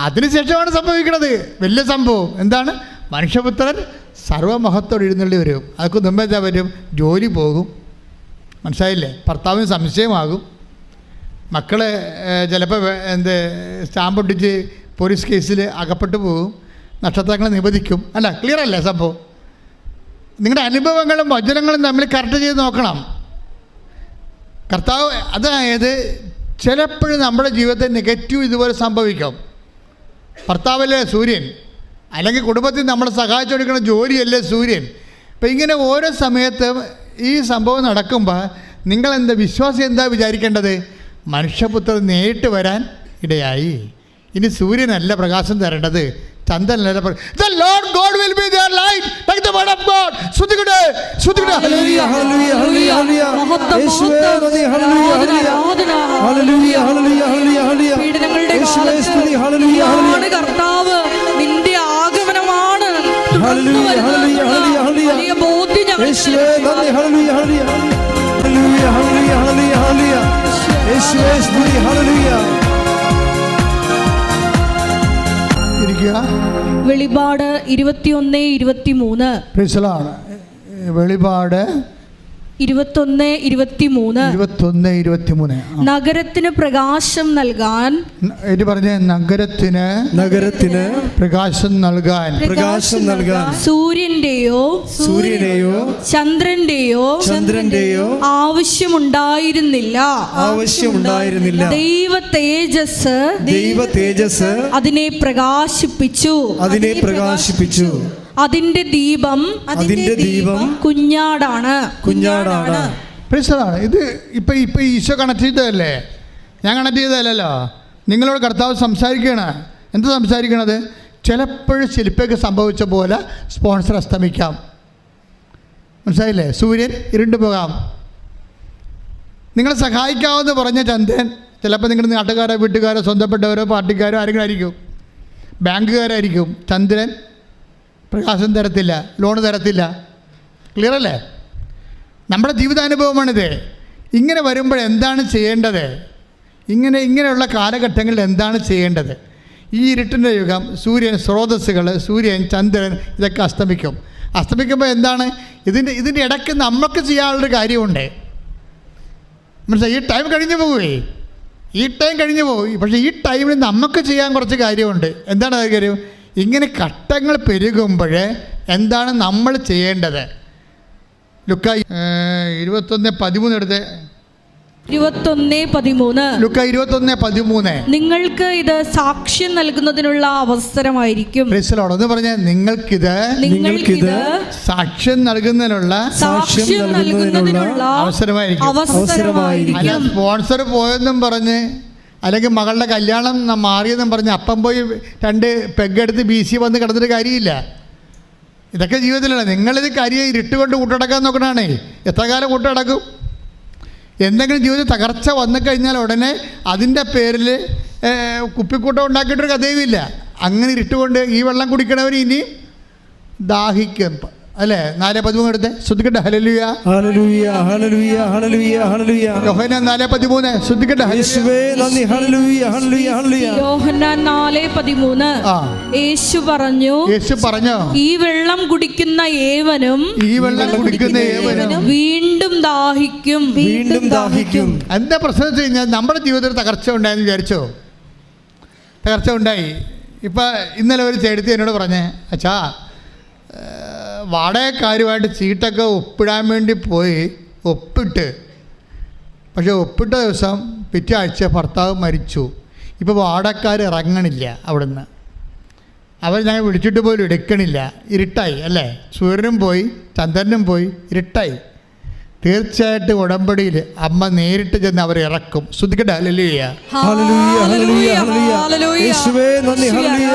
അതിനുശേഷമാണ് സംഭവിക്കുന്നത് വലിയ സംഭവം. എന്താണ്? മനുഷ്യപുത്രൻ സർവ്വമഹത്തോടെ എഴുന്നള്ളി വരും. അതൊക്കെ മുമ്പ് എന്താ വരും? ജോലി പോകും. മനസ്സിലായില്ലേ? ഭർത്താവിന് സംശയമാകും, മക്കൾ ചിലപ്പോൾ സ്റ്റാമ്പ് ഒട്ടിച്ച് പോലീസ് കേസിൽ അകപ്പെട്ടു പോകും, നക്ഷത്രങ്ങൾ നിവധിക്കും. അല്ല, ക്ലിയർ അല്ലേ സംഭവം? നിങ്ങളുടെ അനുഭവങ്ങളും വചനങ്ങളും തമ്മിൽ കറക്റ്റ് ചെയ്ത് നോക്കണം. കർത്താവ്, അതായത് ചിലപ്പോഴും നമ്മുടെ ജീവിതത്തിൽ നെഗറ്റീവ് ഇതുപോലെ സംഭവിക്കും. ഭർത്താവല്ലേ സൂര്യൻ, അല്ലെങ്കിൽ കുടുംബത്തിൽ നമ്മളെ സഹായിച്ചു കൊടുക്കുന്ന ജോലിയല്ലേ സൂര്യൻ. അപ്പം ഇങ്ങനെ ഓരോ സമയത്തും ഈ സംഭവം നടക്കുമ്പോൾ നിങ്ങളെന്താ വിശ്വാസം എന്താ വിചാരിക്കേണ്ടത്? മനുഷ്യപുത്രൻ നേരിട്ട് വരാൻ ഇടയായി. ഇനി സൂര്യനല്ല പ്രകാശം തരേണ്ടത്, ചന്ദ്രനല്ല. The Lord God will be their light, like the word of God. ശ്രുതികടേ ശ്രുതികടേ. Hallelujah hallelujah hallelujah hallelujah. യേശുവേ നന്ദി. Hallelujah hallelujah hallelujah hallelujah hallelujah. യേശുവേ സ്തുതി. Hallelujah hallelujah. കർത്താവ് നിന്റെ ആഗമനമാണ്. Hallelujah hallelujah hallelujah hallelujah. വലിയ ബോധ്യം ഞങ്ങൾക്ക്. യേശുവേ നന്ദി. Hallelujah hallelujah hallelujah hallelujah hallelujah hallelujah. യേശുവേ സ്തുതി. ഹല്ലേലൂയ. വെളിപാട് 21:23. വെളിപാട് 21:23. നഗരത്തിന് പ്രകാശം നൽകാൻ, ഇത് പറഞ്ഞ നഗരത്തിന് പ്രകാശം നൽകാൻ സൂര്യന്റെയോ ചന്ദ്രന്റെയോ ആവശ്യമുണ്ടായിരുന്നില്ല. ദൈവ തേജസ് അതിനെ പ്രകാശിപ്പിച്ചു. അതിന്റെ ദീപം കുഞ്ഞാടാണ്. ഇത് ഇപ്പൊ ഈശോ കണക്ട് ചെയ്തതല്ലേ, ഞാൻ കണക്ട് ചെയ്തതല്ലോ. നിങ്ങളോട് കർത്താവ് സംസാരിക്കുകയാണ്. എന്താ സംസാരിക്കണത്? ചിലപ്പോഴും ശില്പയ്ക്ക് സംഭവിച്ച പോലെ സ്പോൺസർ അസ്തമിക്കാം. മനസ്സിലായില്ലേ? സൂര്യൻ ഇരുണ്ടു പോകാം. നിങ്ങളെ സഹായിക്കാമെന്ന് പറഞ്ഞ ചന്ദ്രൻ ചിലപ്പോൾ നിങ്ങളുടെ നാട്ടുകാരോ വീട്ടുകാരോ സ്വന്തപ്പെട്ടവരോ പാർട്ടിക്കാരോ ആരെങ്കിലും ആയിരിക്കും, ബാങ്കുകാരായിരിക്കും. ചന്ദ്രൻ പ്രകാശം തരത്തില്ല, ലോണ് തരത്തില്ല. ക്ലിയർ അല്ലേ? നമ്മുടെ ജീവിതാനുഭവമാണിത്. ഇങ്ങനെ വരുമ്പോൾ എന്താണ് ചെയ്യേണ്ടത്? ഇങ്ങനെയുള്ള കാലഘട്ടങ്ങളിൽ എന്താണ് ചെയ്യേണ്ടത്? ഈ ഇരുട്ടിൻ്റെ യുഗം, സ്രോതസ്സുകൾ, സൂര്യൻ, ചന്ദ്രൻ ഇതൊക്കെ അസ്തമിക്കുമ്പോൾ എന്താണ് ഇതിൻ്റെ ഇടയ്ക്ക് നമുക്ക് ചെയ്യാനുള്ളൊരു കാര്യമുണ്ട്. മനസ്സിലായി? ഈ ടൈം കഴിഞ്ഞു പോകും. പക്ഷേ ഈ ടൈമിൽ നമുക്ക് ചെയ്യാൻ കുറച്ച് കാര്യമുണ്ട്. എന്താണ് അത് കാര്യം? ഇങ്ങനെ ഘട്ടങ്ങൾ പെരുകുമ്പോൾ എന്താണ് നമ്മൾ ചെയ്യേണ്ടത്? ലുക്ക 21:13 എടുത്ത്. 21:13 നിങ്ങൾക്ക് ഇത് സാക്ഷ്യം നൽകുന്നതിനുള്ള അവസരമായിരിക്കും. എന്ന് പറഞ്ഞ നിങ്ങൾക്കിത് സാക്ഷ്യം നൽകുന്നതിനുള്ള അവസരമായിരിക്കും. അല്ല സ്പോൺസർ പോയെന്നും പറഞ്ഞ്, അല്ലെങ്കിൽ മകളുടെ കല്യാണം മാറിയെന്നും പറഞ്ഞ് അപ്പം പോയി 2 പെഗ്ഗെടുത്ത് BC വന്ന് കിടന്നിട്ട് കാര്യമില്ല. ഇതൊക്കെ ജീവിതത്തിലല്ല. നിങ്ങളിത് കാര്യം ഇരുട്ടുകൊണ്ട് കൂട്ടടക്കാൻ നോക്കണാണേ. എത്ര കാലം കൂട്ടടക്കും? എന്തെങ്കിലും ജീവിതത്തിൽ തകർച്ച വന്നു കഴിഞ്ഞാൽ ഉടനെ അതിൻ്റെ പേരിൽ കുപ്പിക്കൂട്ടം ഉണ്ടാക്കിയിട്ടൊരു കഥയുമില്ല. അങ്ങനെ ഇരുട്ടുകൊണ്ട് ഈ വെള്ളം കുടിക്കണവർ ഇനി ദാഹിക്കും. അല്ലേ? 4:13 എടുത്ത് ശ്രദ്ധിക്കട്ടെ. Hallelujah hallelujah hallelujah hallelujah hallelujah. യോഹന്നാൻ 4:13 ശ്രദ്ധിക്കട്ടെ. യേശുവേ നന്ദി. Hallelujah hallelujah hallelujah. യോഹന്നാൻ 4:13 യേശു പറഞ്ഞു ഈ വെള്ളം കുടിക്കുന്ന ഏവനും വീണ്ടും ദാഹിക്കും. എന്താ പ്രശ്നം വെച്ച് കഴിഞ്ഞാൽ നമ്മുടെ ജീവിതത്തിൽ തകർച്ച ഉണ്ടായെന്ന് വിചാരിച്ചോ? തകർച്ച ഉണ്ടായി. ഇപ്പം ഇന്നലെ ഒരു ചേട്ടത്തി എന്നോട് പറഞ്ഞേ, അച്ഛാ വാടകക്കാരുമായിട്ട് ചീട്ടൊക്കെ ഒപ്പിടാൻ വേണ്ടി പോയി പക്ഷേ ഒപ്പിട്ട ദിവസം പിറ്റേ ആഴ്ച ഭർത്താവ് മരിച്ചു. ഇപ്പോൾ വാടകക്കാർ ഇറങ്ങണില്ല അവിടുന്ന്. അവർ ഞങ്ങൾ വിളിച്ചിട്ട് പോലും എടുക്കണില്ല. ഇരുട്ടായി അല്ലേ? സൂര്യനും പോയി, ചന്ദ്രനും പോയി, ഇരുട്ടായി. തീർച്ചയായിട്ടും ഉടമ്പടിയിൽ അമ്മ നേരിട്ട് ചെന്ന് അവർ ഇറക്കും. ശ്രദ്ധിക്കട്ടെ. Hallelujah hallelujah hallelujah hallelujah. യേശുവേ നന്ദി. ഹല്ലേലൂയ.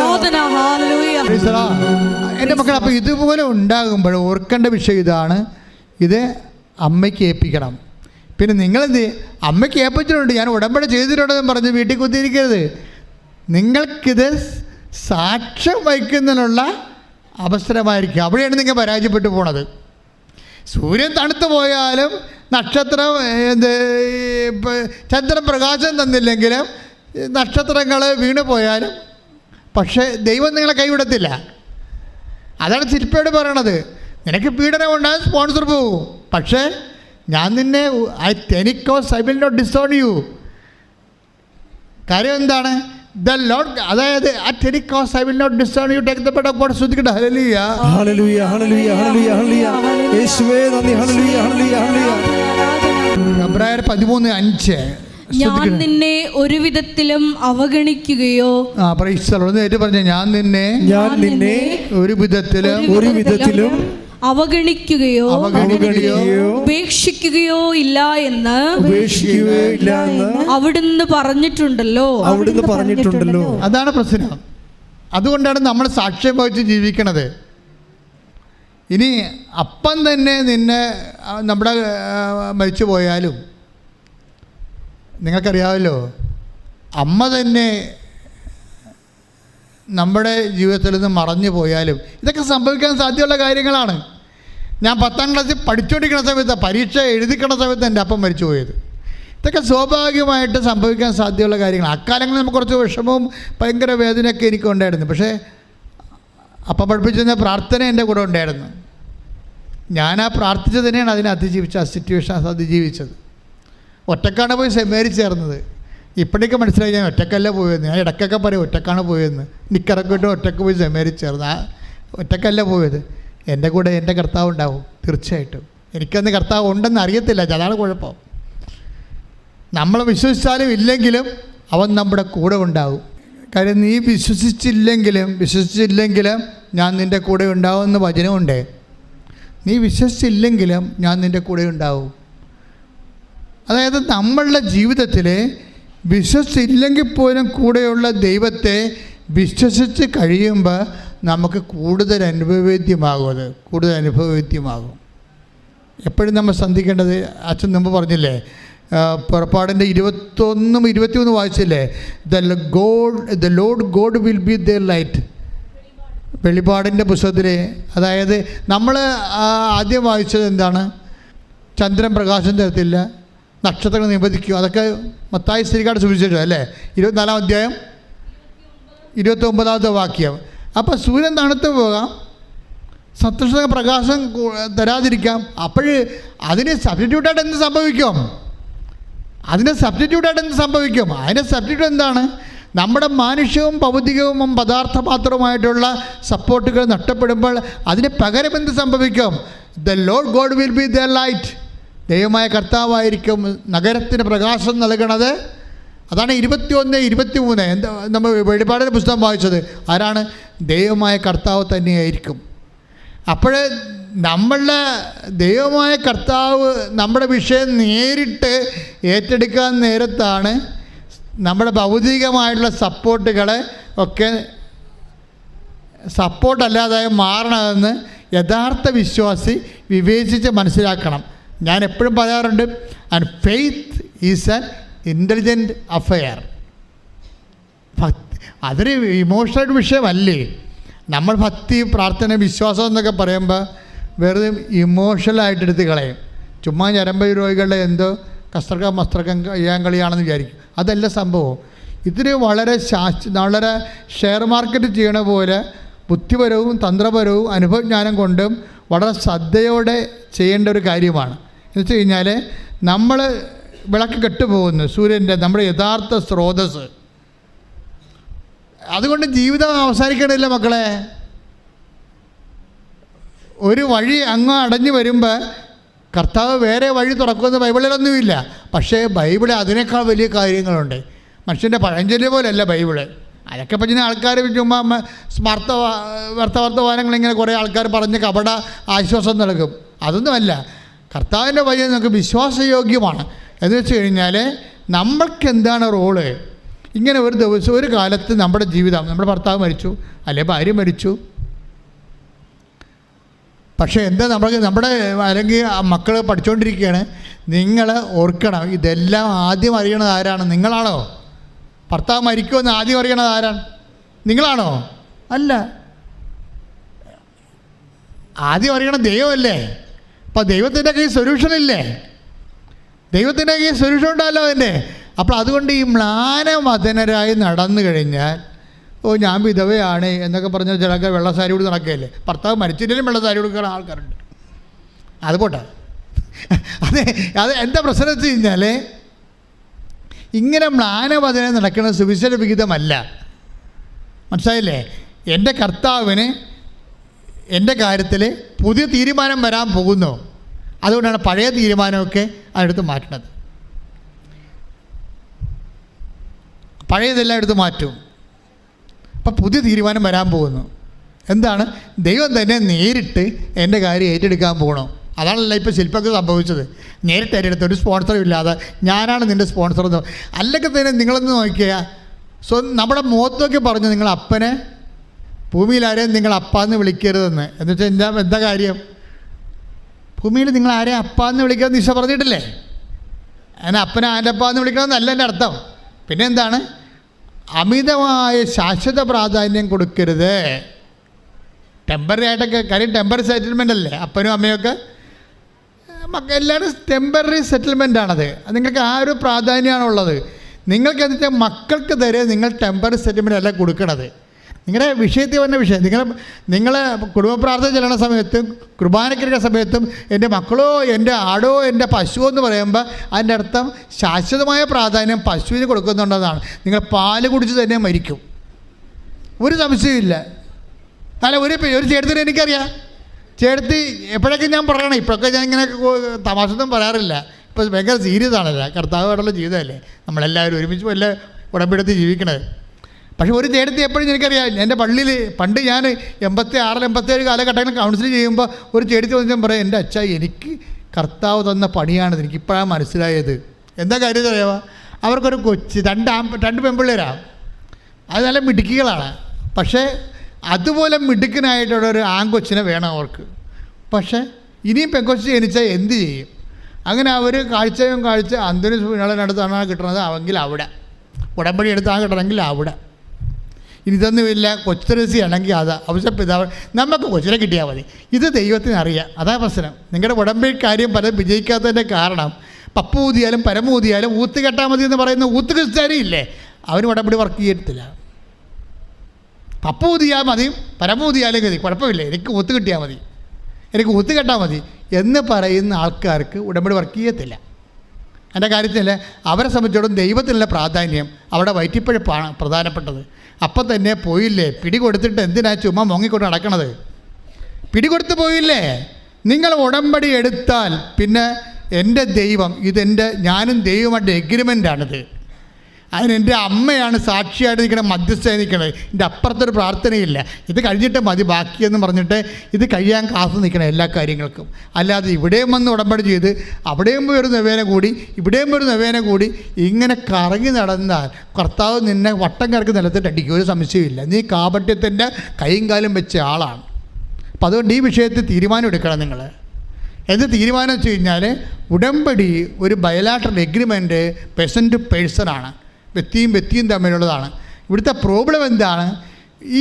എൻ്റെ മക്കൾ, അപ്പോൾ ഇതുപോലെ ഉണ്ടാകുമ്പോൾ ഓർക്കേണ്ട വിഷയം ഇതാണ്. ഇത് അമ്മയ്ക്ക് ഏൽപ്പിക്കണം. പിന്നെ നിങ്ങളെന്ത് അമ്മയ്ക്ക് ഏൽപ്പിച്ചിട്ടുണ്ട്, ഞാൻ ഉടമ്പടി ചെയ്തിട്ടുണ്ടെന്ന് പറഞ്ഞ് വീട്ടിൽ കുത്തിയിരിക്കരുത്. നിങ്ങൾക്കിത് സാക്ഷ്യം വഹിക്കുന്നതിനുള്ള അവസരമായിരിക്കും. അവിടെയാണ് നിങ്ങൾ പരാജയപ്പെട്ടു പോണത്. സൂര്യൻ തണുത്തു പോയാലും, നക്ഷത്രം ചന്ദ്രൻ പ്രകാശം തന്നില്ലെങ്കിലും, നക്ഷത്രങ്ങൾ വീണു പോയാലും, പക്ഷേ ദൈവം നിങ്ങളെ കൈവിടത്തില്ല. അതാണ് ശില്പയോട് പറയണത്. നിനക്ക് പീഡനം ഉണ്ടാകും, സ്പോൺസർ പോകും, പക്ഷേ ഞാൻ നിന്നെ I will not disown you. കാര്യം എന്താണ്? ദ ലോർഡ്, അതായത് at any cost I will not disown you. Take the bed of God. ശ്രദ്ധിക്കട്ടെ. Hallelujah hallelujah hallelujah hallelujah hallelujah. യേശുവേ നന്ദി. ഹല്ലേലൂയ ഹല്ലേലൂയ ഹല്ലേലൂയ. എബ്രായർ 13:5 ഞാൻ നിന്നെ ഒരു വിധത്തിലും അവഗണിക്കുകയോ ഞാൻ നിന്നെ ഒരു വിധത്തിലും അവഗണിക്കുകയോ ഉപേക്ഷിക്കുകയോ ഇല്ല എന്ന് അവിടുന്ന് പറഞ്ഞിട്ടുണ്ടല്ലോ. അതാണ് പ്രശ്നം. അതുകൊണ്ടാണ് നമ്മൾ സാക്ഷ്യം വഹിച്ച് ജീവിക്കണത്. ഇനി അപ്പം തന്നെ നിന്നെ നമ്മുടെ മരിച്ചു പോയാലും നിങ്ങൾക്കറിയാമല്ലോ, അമ്മ തന്നെ നമ്മുടെ ജീവിതത്തിൽ നിന്ന് മറഞ്ഞു പോയാലും ഇതൊക്കെ സംഭവിക്കാൻ സാധ്യതയുള്ള കാര്യങ്ങളാണ്. ഞാൻ 10ാം ക്ലാസ്സിൽ പഠിച്ചുകൊണ്ടിരിക്കുന്ന സമയത്ത്, പരീക്ഷ എഴുതിക്കുന്ന സമയത്ത് എൻ്റെ അപ്പം മരിച്ചു പോയത്. ഇതൊക്കെ സ്വാഭാവികമായിട്ട് സംഭവിക്കാൻ സാധ്യതയുള്ള കാര്യങ്ങളാണ്. അക്കാലങ്ങളിൽ നമുക്ക് കുറച്ച് വിഷമവും ഭയങ്കര വേദനയൊക്കെ എനിക്കുണ്ടായിരുന്നു. പക്ഷേ അപ്പം പഠിപ്പിച്ചിരുന്ന പ്രാർത്ഥന എൻ്റെ കൂടെ ഉണ്ടായിരുന്നു. ഞാനാ പ്രാർത്ഥിച്ചത് തന്നെയാണ് അതിനെ അതിജീവിച്ചത്, ആ സിറ്റുവേഷൻ അതിജീവിച്ചത്. ഒറ്റക്കാണ് പോയി സെമിനാരി ചേർന്നത്. ഇപ്പോഴേക്ക് മനസ്സിലായി ഞാൻ ഒറ്റക്കല്ല പോയെന്ന്. ഞാൻ ഇടയ്ക്കൊക്കെ പറയും ഒറ്റക്കാണ് പോയെന്ന്. നിക്കറൊക്കെ ഇട്ട് ഒറ്റക്ക് പോയി സെമിനാരി ചേർന്ന്. ആ ഒറ്റക്കല്ല പോയത്, എൻ്റെ കൂടെ എൻ്റെ കർത്താവ് ഉണ്ടാവും തീർച്ചയായിട്ടും. എനിക്കന്ന് കർത്താവ് ഉണ്ടെന്ന് അറിയത്തില്ല, അതാണ് കുഴപ്പം. നമ്മൾ വിശ്വസിച്ചാലും ഇല്ലെങ്കിലും അവൻ നമ്മുടെ കൂടെ ഉണ്ടാവും. കാര്യം നീ വിശ്വസിച്ചില്ലെങ്കിലും ഞാൻ നിൻ്റെ കൂടെ ഉണ്ടാവുമെന്ന് വചനമുണ്ട്. നീ വിശ്വസിച്ചില്ലെങ്കിലും ഞാൻ നിൻ്റെ കൂടെ ഉണ്ടാവും. അതായത് നമ്മളുടെ ജീവിതത്തിൽ വിശ്വസിച്ചില്ലെങ്കിൽ പോലും കൂടെയുള്ള ദൈവത്തെ വിശ്വസിച്ച് കഴിയുമ്പോൾ നമുക്ക് കൂടുതൽ അനുഭവവേദ്യമാകും. എപ്പോഴും നമ്മൾ ശ്രദ്ധിക്കേണ്ടത്, അച്ഛൻ മുമ്പ് പറഞ്ഞില്ലേ, പുറപ്പാടിൻ്റെ 21 വായിച്ചില്ലേ, the Lord God will be there light. വെളിപാടിൻ്റെ പുസ്തകത്തിൽ, അതായത് നമ്മൾ ആദ്യം വായിച്ചത് എന്താണ്? ചന്ദ്രൻ പ്രകാശം തരത്തില്ല, നക്ഷത്രങ്ങൾ നിബന്ധിക്കും. അതൊക്കെ മത്തായി ശ്രീകാട് സുവിശേഷം അല്ലേ, 24-ാം അധ്യായം 29-ാമത്തെ വാക്യം. അപ്പോൾ സൂര്യൻ തണുത്ത് പോകാം, നക്ഷത്ര പ്രകാശം തരാതിരിക്കാം. അപ്പോൾ അതിന് സബ്സ്റ്റിറ്റ്യൂട്ടായിട്ട് എന്ത് സംഭവിക്കും? അതിൻ്റെ സബ്സ്റ്റിറ്റ്യൂട്ട് എന്താണ്? നമ്മുടെ മാനുഷ്യവും ഭൗതികവും പദാർത്ഥമാത്രവുമായിട്ടുള്ള സപ്പോർട്ടുകൾ നഷ്ടപ്പെടുമ്പോൾ അതിന് പകരം എന്ത് സംഭവിക്കും? The Lord God will be there light. ദൈവമായ കർത്താവായിരിക്കും നഗരത്തിന് പ്രകാശം നൽകണത്. അതാണ് 21-23 എന്താ നമ്മൾ വെളിപാടിൻ്റെ പുസ്തകം വായിച്ചത്. ആരാണ്? ദൈവമായ കർത്താവ് തന്നെയായിരിക്കും. അപ്പോൾ നമ്മളുടെ ദൈവമായ കർത്താവ് നമ്മുടെ വിഷയം നേരിട്ട് ഏറ്റെടുക്കാൻ നേരത്താണ് നമ്മുടെ ഭൗതികമായിട്ടുള്ള സപ്പോർട്ടുകളെ ഒക്കെ സപ്പോർട്ടല്ലാതായി മാറണമെന്ന് യഥാർത്ഥ വിശ്വാസി വിവേചിച്ച് മനസ്സിലാക്കണം. ഞാൻ എപ്പോഴും പറയാറുണ്ട്, and faith is an intelligent affair. അതൊരു ഇമോഷണൽ വിഷയമല്ലേ. നമ്മൾ ഭക്തി, പ്രാർത്ഥന, വിശ്വാസം എന്നൊക്കെ പറയുമ്പോൾ വെറുതെ ഇമോഷണലായിട്ട് എടുത്ത് കളയും. ചുമ്മാ ഞരമ്പ് രോഗികളുടെ എന്തോ മസ്ത്രകം ചെയ്യാൻ കളിയാണെന്ന് വിചാരിക്കും. അതല്ല സംഭവം. ഇതിന് വളരെ ഷെയർ മാർക്കറ്റ് ചെയ്യണ പോലെ ബുദ്ധിപരവും തന്ത്രപരവും അനുഭവജ്ഞാനം കൊണ്ടും വളരെ ശ്രദ്ധയോടെ ചെയ്യേണ്ട ഒരു കാര്യമാണ്. എന്ന് വെച്ച് കഴിഞ്ഞാൽ നമ്മൾ വിളക്ക് കെട്ടുപോകുന്നു, സൂര്യൻ്റെ നമ്മുടെ യഥാർത്ഥ സ്രോതസ്. അതുകൊണ്ട് ജീവിതം അവസാനിക്കണില്ല മക്കളെ. ഒരു വഴി അങ്ങ് അടഞ്ഞു വരുമ്പോൾ കർത്താവ് വേറെ വഴി തുറക്കുമെന്ന് ബൈബിളിലൊന്നുമില്ല. പക്ഷേ ബൈബിളിൽ അതിനേക്കാൾ വലിയ കാര്യങ്ങളുണ്ട്. മനുഷ്യൻ്റെ പഴഞ്ചൊല്ല് പോലെയല്ല ബൈബിള്. അതൊക്കെ പറ്റുന്ന ആൾക്കാർ ചുമ്മാ വർത്തമാനങ്ങളിങ്ങനെ കുറേ ആൾക്കാർ പറഞ്ഞ് കപട ആശ്വാസം നൽകും. അതൊന്നുമല്ല. കർത്താവിൻ്റെ വഴി നമുക്ക് വിശ്വാസയോഗ്യമാണ്. എന്ന് വെച്ച് കഴിഞ്ഞാൽ നമ്മൾക്ക് എന്താണ് റോള്? ഇങ്ങനെ ഒരു ദിവസം ഒരു കാലത്ത് നമ്മുടെ ജീവിതം, നമ്മുടെ ഭർത്താവ് മരിച്ചു, അല്ലെ ഭാര്യ മരിച്ചു, പക്ഷേ എന്താ നമ്മുടെ അല്ലെങ്കിൽ മക്കൾ പഠിച്ചുകൊണ്ടിരിക്കുകയാണ്. നിങ്ങൾ ഓർക്കണം, ഇതെല്ലാം ആദ്യം അറിയണത് ആരാണ്? നിങ്ങളാണോ? ഭർത്താവ് മരിക്കുമെന്ന് ആദ്യം അറിയണത് ആരാണ്? നിങ്ങളാണോ? അല്ല, ആദ്യം അറിയണം ദൈവമല്ലേ. അപ്പോൾ ദൈവത്തിൻ്റെ കയ്യിൽ സൊല്യൂഷനില്ലേ? ദൈവത്തിൻ്റെ കയ്യിൽ സൊല്യൂഷൻ ഉണ്ടല്ലോ അതിൻ്റെ. അപ്പോൾ അതുകൊണ്ട് ഈ മ്ലാനമതനരായി നടന്നു കഴിഞ്ഞാൽ, ഞാൻ വിധവയാണ് എന്നൊക്കെ പറഞ്ഞാൽ ചിലക്ക് വെള്ളസാരി കൊടുത്ത് നടക്കുകയല്ലേ. ഭർത്താവ് മരിച്ചില്ലെങ്കിലും വെള്ളസാരി കൊടുക്കുന്ന ആൾക്കാരുണ്ട്. അത് പോട്ടെ. അത് എന്താ പ്രശ്നം വെച്ച് കഴിഞ്ഞാൽ, ഇങ്ങനെ മ്ലാനമതന നടക്കുന്ന സുവിശേഷ വിഹിതമല്ല. മനസ്സിലായില്ലേ? എൻ്റെ കർത്താവിന് എൻ്റെ കാര്യത്തിൽ പുതിയ തീരുമാനം വരാൻ പോകുന്നു. അതുകൊണ്ടാണ് പഴയ തീരുമാനമൊക്കെ അതെടുത്ത് മാറ്റുന്നത്. പഴയതെല്ലാം എടുത്ത് മാറ്റും. അപ്പം പുതിയ തീരുമാനം വരാൻ പോകുന്നു. എന്താണ്? ദൈവം തന്നെ നേരിട്ട് എൻ്റെ കാര്യം ഏറ്റെടുക്കാൻ പോകണം. അതാണല്ലോ ഇപ്പോൾ ശില്പക്ക് സംഭവിച്ചത്. നേരിട്ട് ഏറ്റെടുത്ത് ഒരു സ്പോൺസറും ഇല്ലാതെ ഞാനാണ് നിൻ്റെ സ്പോൺസർ എന്ന്. അല്ലെങ്കിൽ തന്നെ നിങ്ങളൊന്ന് നോക്കിയാൽ നമ്മുടെ മുഖത്തൊക്കെ പറഞ്ഞു, നിങ്ങൾ അപ്പനെ ഭൂമിയിൽ ആരെയും നിങ്ങൾ അപ്പാന്ന് വിളിക്കരുതെന്ന്. എന്ന് വെച്ചാൽ എന്താ കാര്യം? ഭൂമിയിൽ നിങ്ങൾ ആരെയും അപ്പാന്ന് വിളിക്കാമെന്ന് ഈശോ പറഞ്ഞിട്ടില്ലേ? അങ്ങനെ അപ്പനെ ആൻ്റെ അപ്പാന്ന് വിളിക്കണമെന്നല്ല എൻ്റെ അർത്ഥം. പിന്നെ എന്താണ്? അമിതമായ ശാശ്വത പ്രാധാന്യം കൊടുക്കരുത്. ടെമ്പററി ആയിട്ടൊക്കെ, കാര്യം ടെമ്പററി സെറ്റിൽമെൻ്റ് അല്ലേ അപ്പനും അമ്മയൊക്കെ. എല്ലാവരും ടെമ്പററി സെറ്റിൽമെൻറ്റാണത്. നിങ്ങൾക്ക് ആ ഒരു പ്രാധാന്യമാണുള്ളത്. നിങ്ങൾക്ക് എന്താ വെച്ചാൽ മക്കൾക്ക് തരെ നിങ്ങൾ ടെമ്പററി സെറ്റിൽമെൻ്റ് അല്ല കൊടുക്കണത്. നിങ്ങളുടെ വിഷയത്തിൽ വന്ന വിഷയം നിങ്ങൾ കുടുംബ പ്രാർത്ഥന ചെല്ലുന്ന സമയത്തും കുർബാനയ്ക്കിരിക്കുന്ന സമയത്തും എൻ്റെ മക്കളോ എൻ്റെ ആടോ എൻ്റെ പശുവോ എന്ന് പറയുമ്പോൾ അതിൻ്റെ അർത്ഥം ശാശ്വതമായ പ്രാധാന്യം പശുവിന് കൊടുക്കുന്നുണ്ടെന്നാണ്. നിങ്ങൾ പാല് കുടിച്ച് തന്നെ മരിക്കും, ഒരു സംശയമില്ല. അല്ല, ഒരു ചേട്ടത്തിന് എനിക്കറിയാം. ചേട്ടത്തി എപ്പോഴൊക്കെ ഞാൻ പറയണം, ഇപ്പോഴൊക്കെ ഞാൻ ഇങ്ങനെ തമാശയൊന്നും പറയാറില്ല. ഇപ്പോൾ ഭയങ്കര സീരിയസ് ആണല്ലോ, കർത്താവായിട്ടുള്ള ജീവിതമല്ലേ, നമ്മളെല്ലാവരും ഒരുമിച്ച് വല്ല ഉടമ്പെടുത്ത് ജീവിക്കണത്. പക്ഷേ ഒരു ചേട്ടത്തി എപ്പോഴും എനിക്കറിയാം. എൻ്റെ പള്ളിയിൽ പണ്ട് ഞാൻ 86, 87 കാലഘട്ടങ്ങളിൽ കൗൺസിൽ ചെയ്യുമ്പോൾ ഒരു ചേട്ടത്തി വന്നിട്ട് പറയും, എൻ്റെ അച്ഛാ എനിക്ക് കർത്താവ് തന്ന പണിയാണിത്, എനിക്കിപ്പോഴാണ് മനസ്സിലായത്. എന്താ കാര്യം അറിയാമോ? അവർക്കൊരു കൊച്ച്, രണ്ട് പെൺപിള്ളേരാണ്, അത് നല്ല മിടുക്കികളാണ്. പക്ഷേ അതുപോലെ മിടുക്കനായിട്ടുള്ളൊരു ആൺകൊച്ചിനെ വേണം അവർക്ക്. പക്ഷേ ഇനിയും പെൺകൊച്ച് ജനിച്ചാൽ എന്ത് ചെയ്യും? അങ്ങനെ അവർ കാഴ്ച അന്തിന് സൂര്യനടുത്താണ് കിട്ടണത്, അവെങ്കിൽ അവിടെ ഉടമ്പടി എടുത്താണ് കിട്ടണമെങ്കിൽ അവിടെ. ഇനി ഇതൊന്നുമില്ല, കൊച്ചുരസിയാണെങ്കിൽ അത് അവശപ്പിതാവ് നമുക്ക് കൊച്ചിനെ കിട്ടിയാൽ മതി. ഇത് ദൈവത്തിന് അറിയാം. അതാ പ്രശ്നം. നിങ്ങളുടെ ഉടമ്പടി കാര്യം പലരും വിജയിക്കാത്തതിൻ്റെ കാരണം പപ്പൂതിയാലും പരമൂതിയാലും ഊത്ത് കെട്ടാൽ മതി എന്ന് പറയുന്ന ഊത്ത് ക്രിസ്ത്യാനിയില്ലേ, അവന് ഉടമ്പടി വർക്ക് ചെയ്യത്തില്ല. പപ്പൂതിയാൽ മതിയും പരമൂതിയാലും മതി, കുഴപ്പമില്ല, എനിക്ക് ഊത്ത് കിട്ടിയാൽ മതി, എനിക്ക് ഊത്ത് കെട്ടാൽ മതി എന്ന് പറയുന്ന ആൾക്കാർക്ക് ഉടമ്പടി വർക്ക് ചെയ്യത്തില്ല. എൻ്റെ കാര്യത്തിൽ അവരെ സംബന്ധിച്ചിടത്തോളം ദൈവത്തിനുള്ള പ്രാധാന്യം അവിടെ വയറ്റിപ്പഴപ്പാണ് പ്രധാനപ്പെട്ടത്. അപ്പം തന്നെ പോയില്ലേ, പിടികൊടുത്തിട്ട് എന്തിനാ ചുമ്മാ മുങ്ങിക്കൊണ്ട് നടക്കണത്? പിടികൊടുത്ത് പോയില്ലേ? നിങ്ങൾ ഉടമ്പടി എടുത്താൽ പിന്നെ എൻ്റെ ദൈവം, ഞാനും ദൈവമായിട്ട് എഗ്രിമെൻ്റാണിത്. അതിനെൻ്റെ അമ്മയാണ് സാക്ഷിയായിട്ട് നിൽക്കണത്, മധ്യസ്ഥയായി നിൽക്കണത്. എൻ്റെ അപ്പുറത്തൊരു പ്രാർത്ഥനയില്ല. ഇത് കഴിഞ്ഞിട്ട് മതി ബാക്കിയെന്ന് പറഞ്ഞിട്ട് ഇത് കഴിയാൻ കാത്തു നിൽക്കണം എല്ലാ കാര്യങ്ങൾക്കും. അല്ലാതെ ഇവിടെയും വന്ന് ഉടമ്പടി ചെയ്ത് അവിടെയും പോയി ഒരു നവേന കൂടി ഇവിടെയും പോയി ഒരു നവേന കൂടി ഇങ്ങനെ കറങ്ങി നടന്നാൽ കർത്താവ് നിന്നെ വട്ടം കറക്കി നിലത്തിട്ട് അടിക്കും, ഒരു സംശയമില്ല. നീ കാപട്യത്തിൻ്റെ കൈയും കാലും വെച്ച ആളാണ്. അപ്പം അതുകൊണ്ട് ഈ വിഷയത്തിൽ തീരുമാനം എടുക്കണം നിങ്ങൾ. എന്ത് തീരുമാനം വെച്ച് കഴിഞ്ഞാൽ ഉടമ്പടി ഒരു ബയലാറ്ററൽ എഗ്രിമെൻറ്റ് പേഴ്സൺ ടു പേഴ്സണാണ്, വ്യക്തിയും തമ്മിലുള്ളതാണ്. ഇവിടുത്തെ പ്രോബ്ലം എന്താണ്?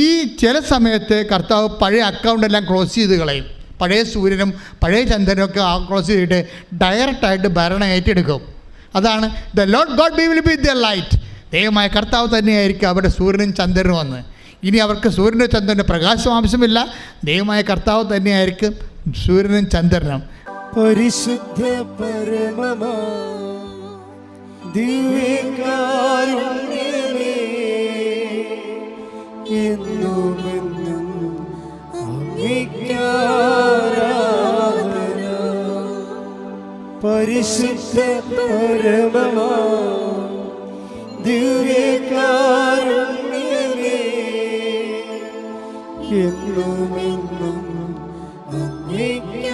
ഈ ചില സമയത്ത് കർത്താവ് പഴയ അക്കൗണ്ടെല്ലാം ക്ലോസ് ചെയ്ത് കളയും. പഴയ സൂര്യനും പഴയ ചന്ദ്രനും ഒക്കെ ക്ലോസ് ചെയ്തിട്ട് ഡയറക്റ്റായിട്ട് ഭരണം ഏറ്റെടുക്കും. അതാണ് the Lord God B will be the light. ദൈവമായ കർത്താവ് തന്നെയായിരിക്കും അവരുടെ സൂര്യനും ചന്ദ്രനും വന്ന്. ഇനി അവർക്ക് സൂര്യനും ചന്ദ്രനും പ്രകാശം ആവശ്യമില്ല, ദൈവമായ കർത്താവ് തന്നെയായിരിക്കും സൂര്യനും ചന്ദ്രനും. പരിശുദ്ധ പരമമാ ദിവ്യകാരുണ്യമേ, എന്നുമെന്നും അങ്ങേക്കാരാധന. പരിശുദ്ധ പരമമാ ദിവ്യകാരുണ്യമേ, എന്നുമെന്നും അങ്ങേക്കാരാധന.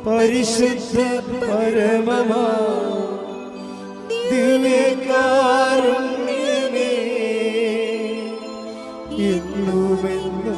പരിശുദ്ധ പരമമാ ദിവ്യകാരുണ്യമേ, എന്നുമെന്നും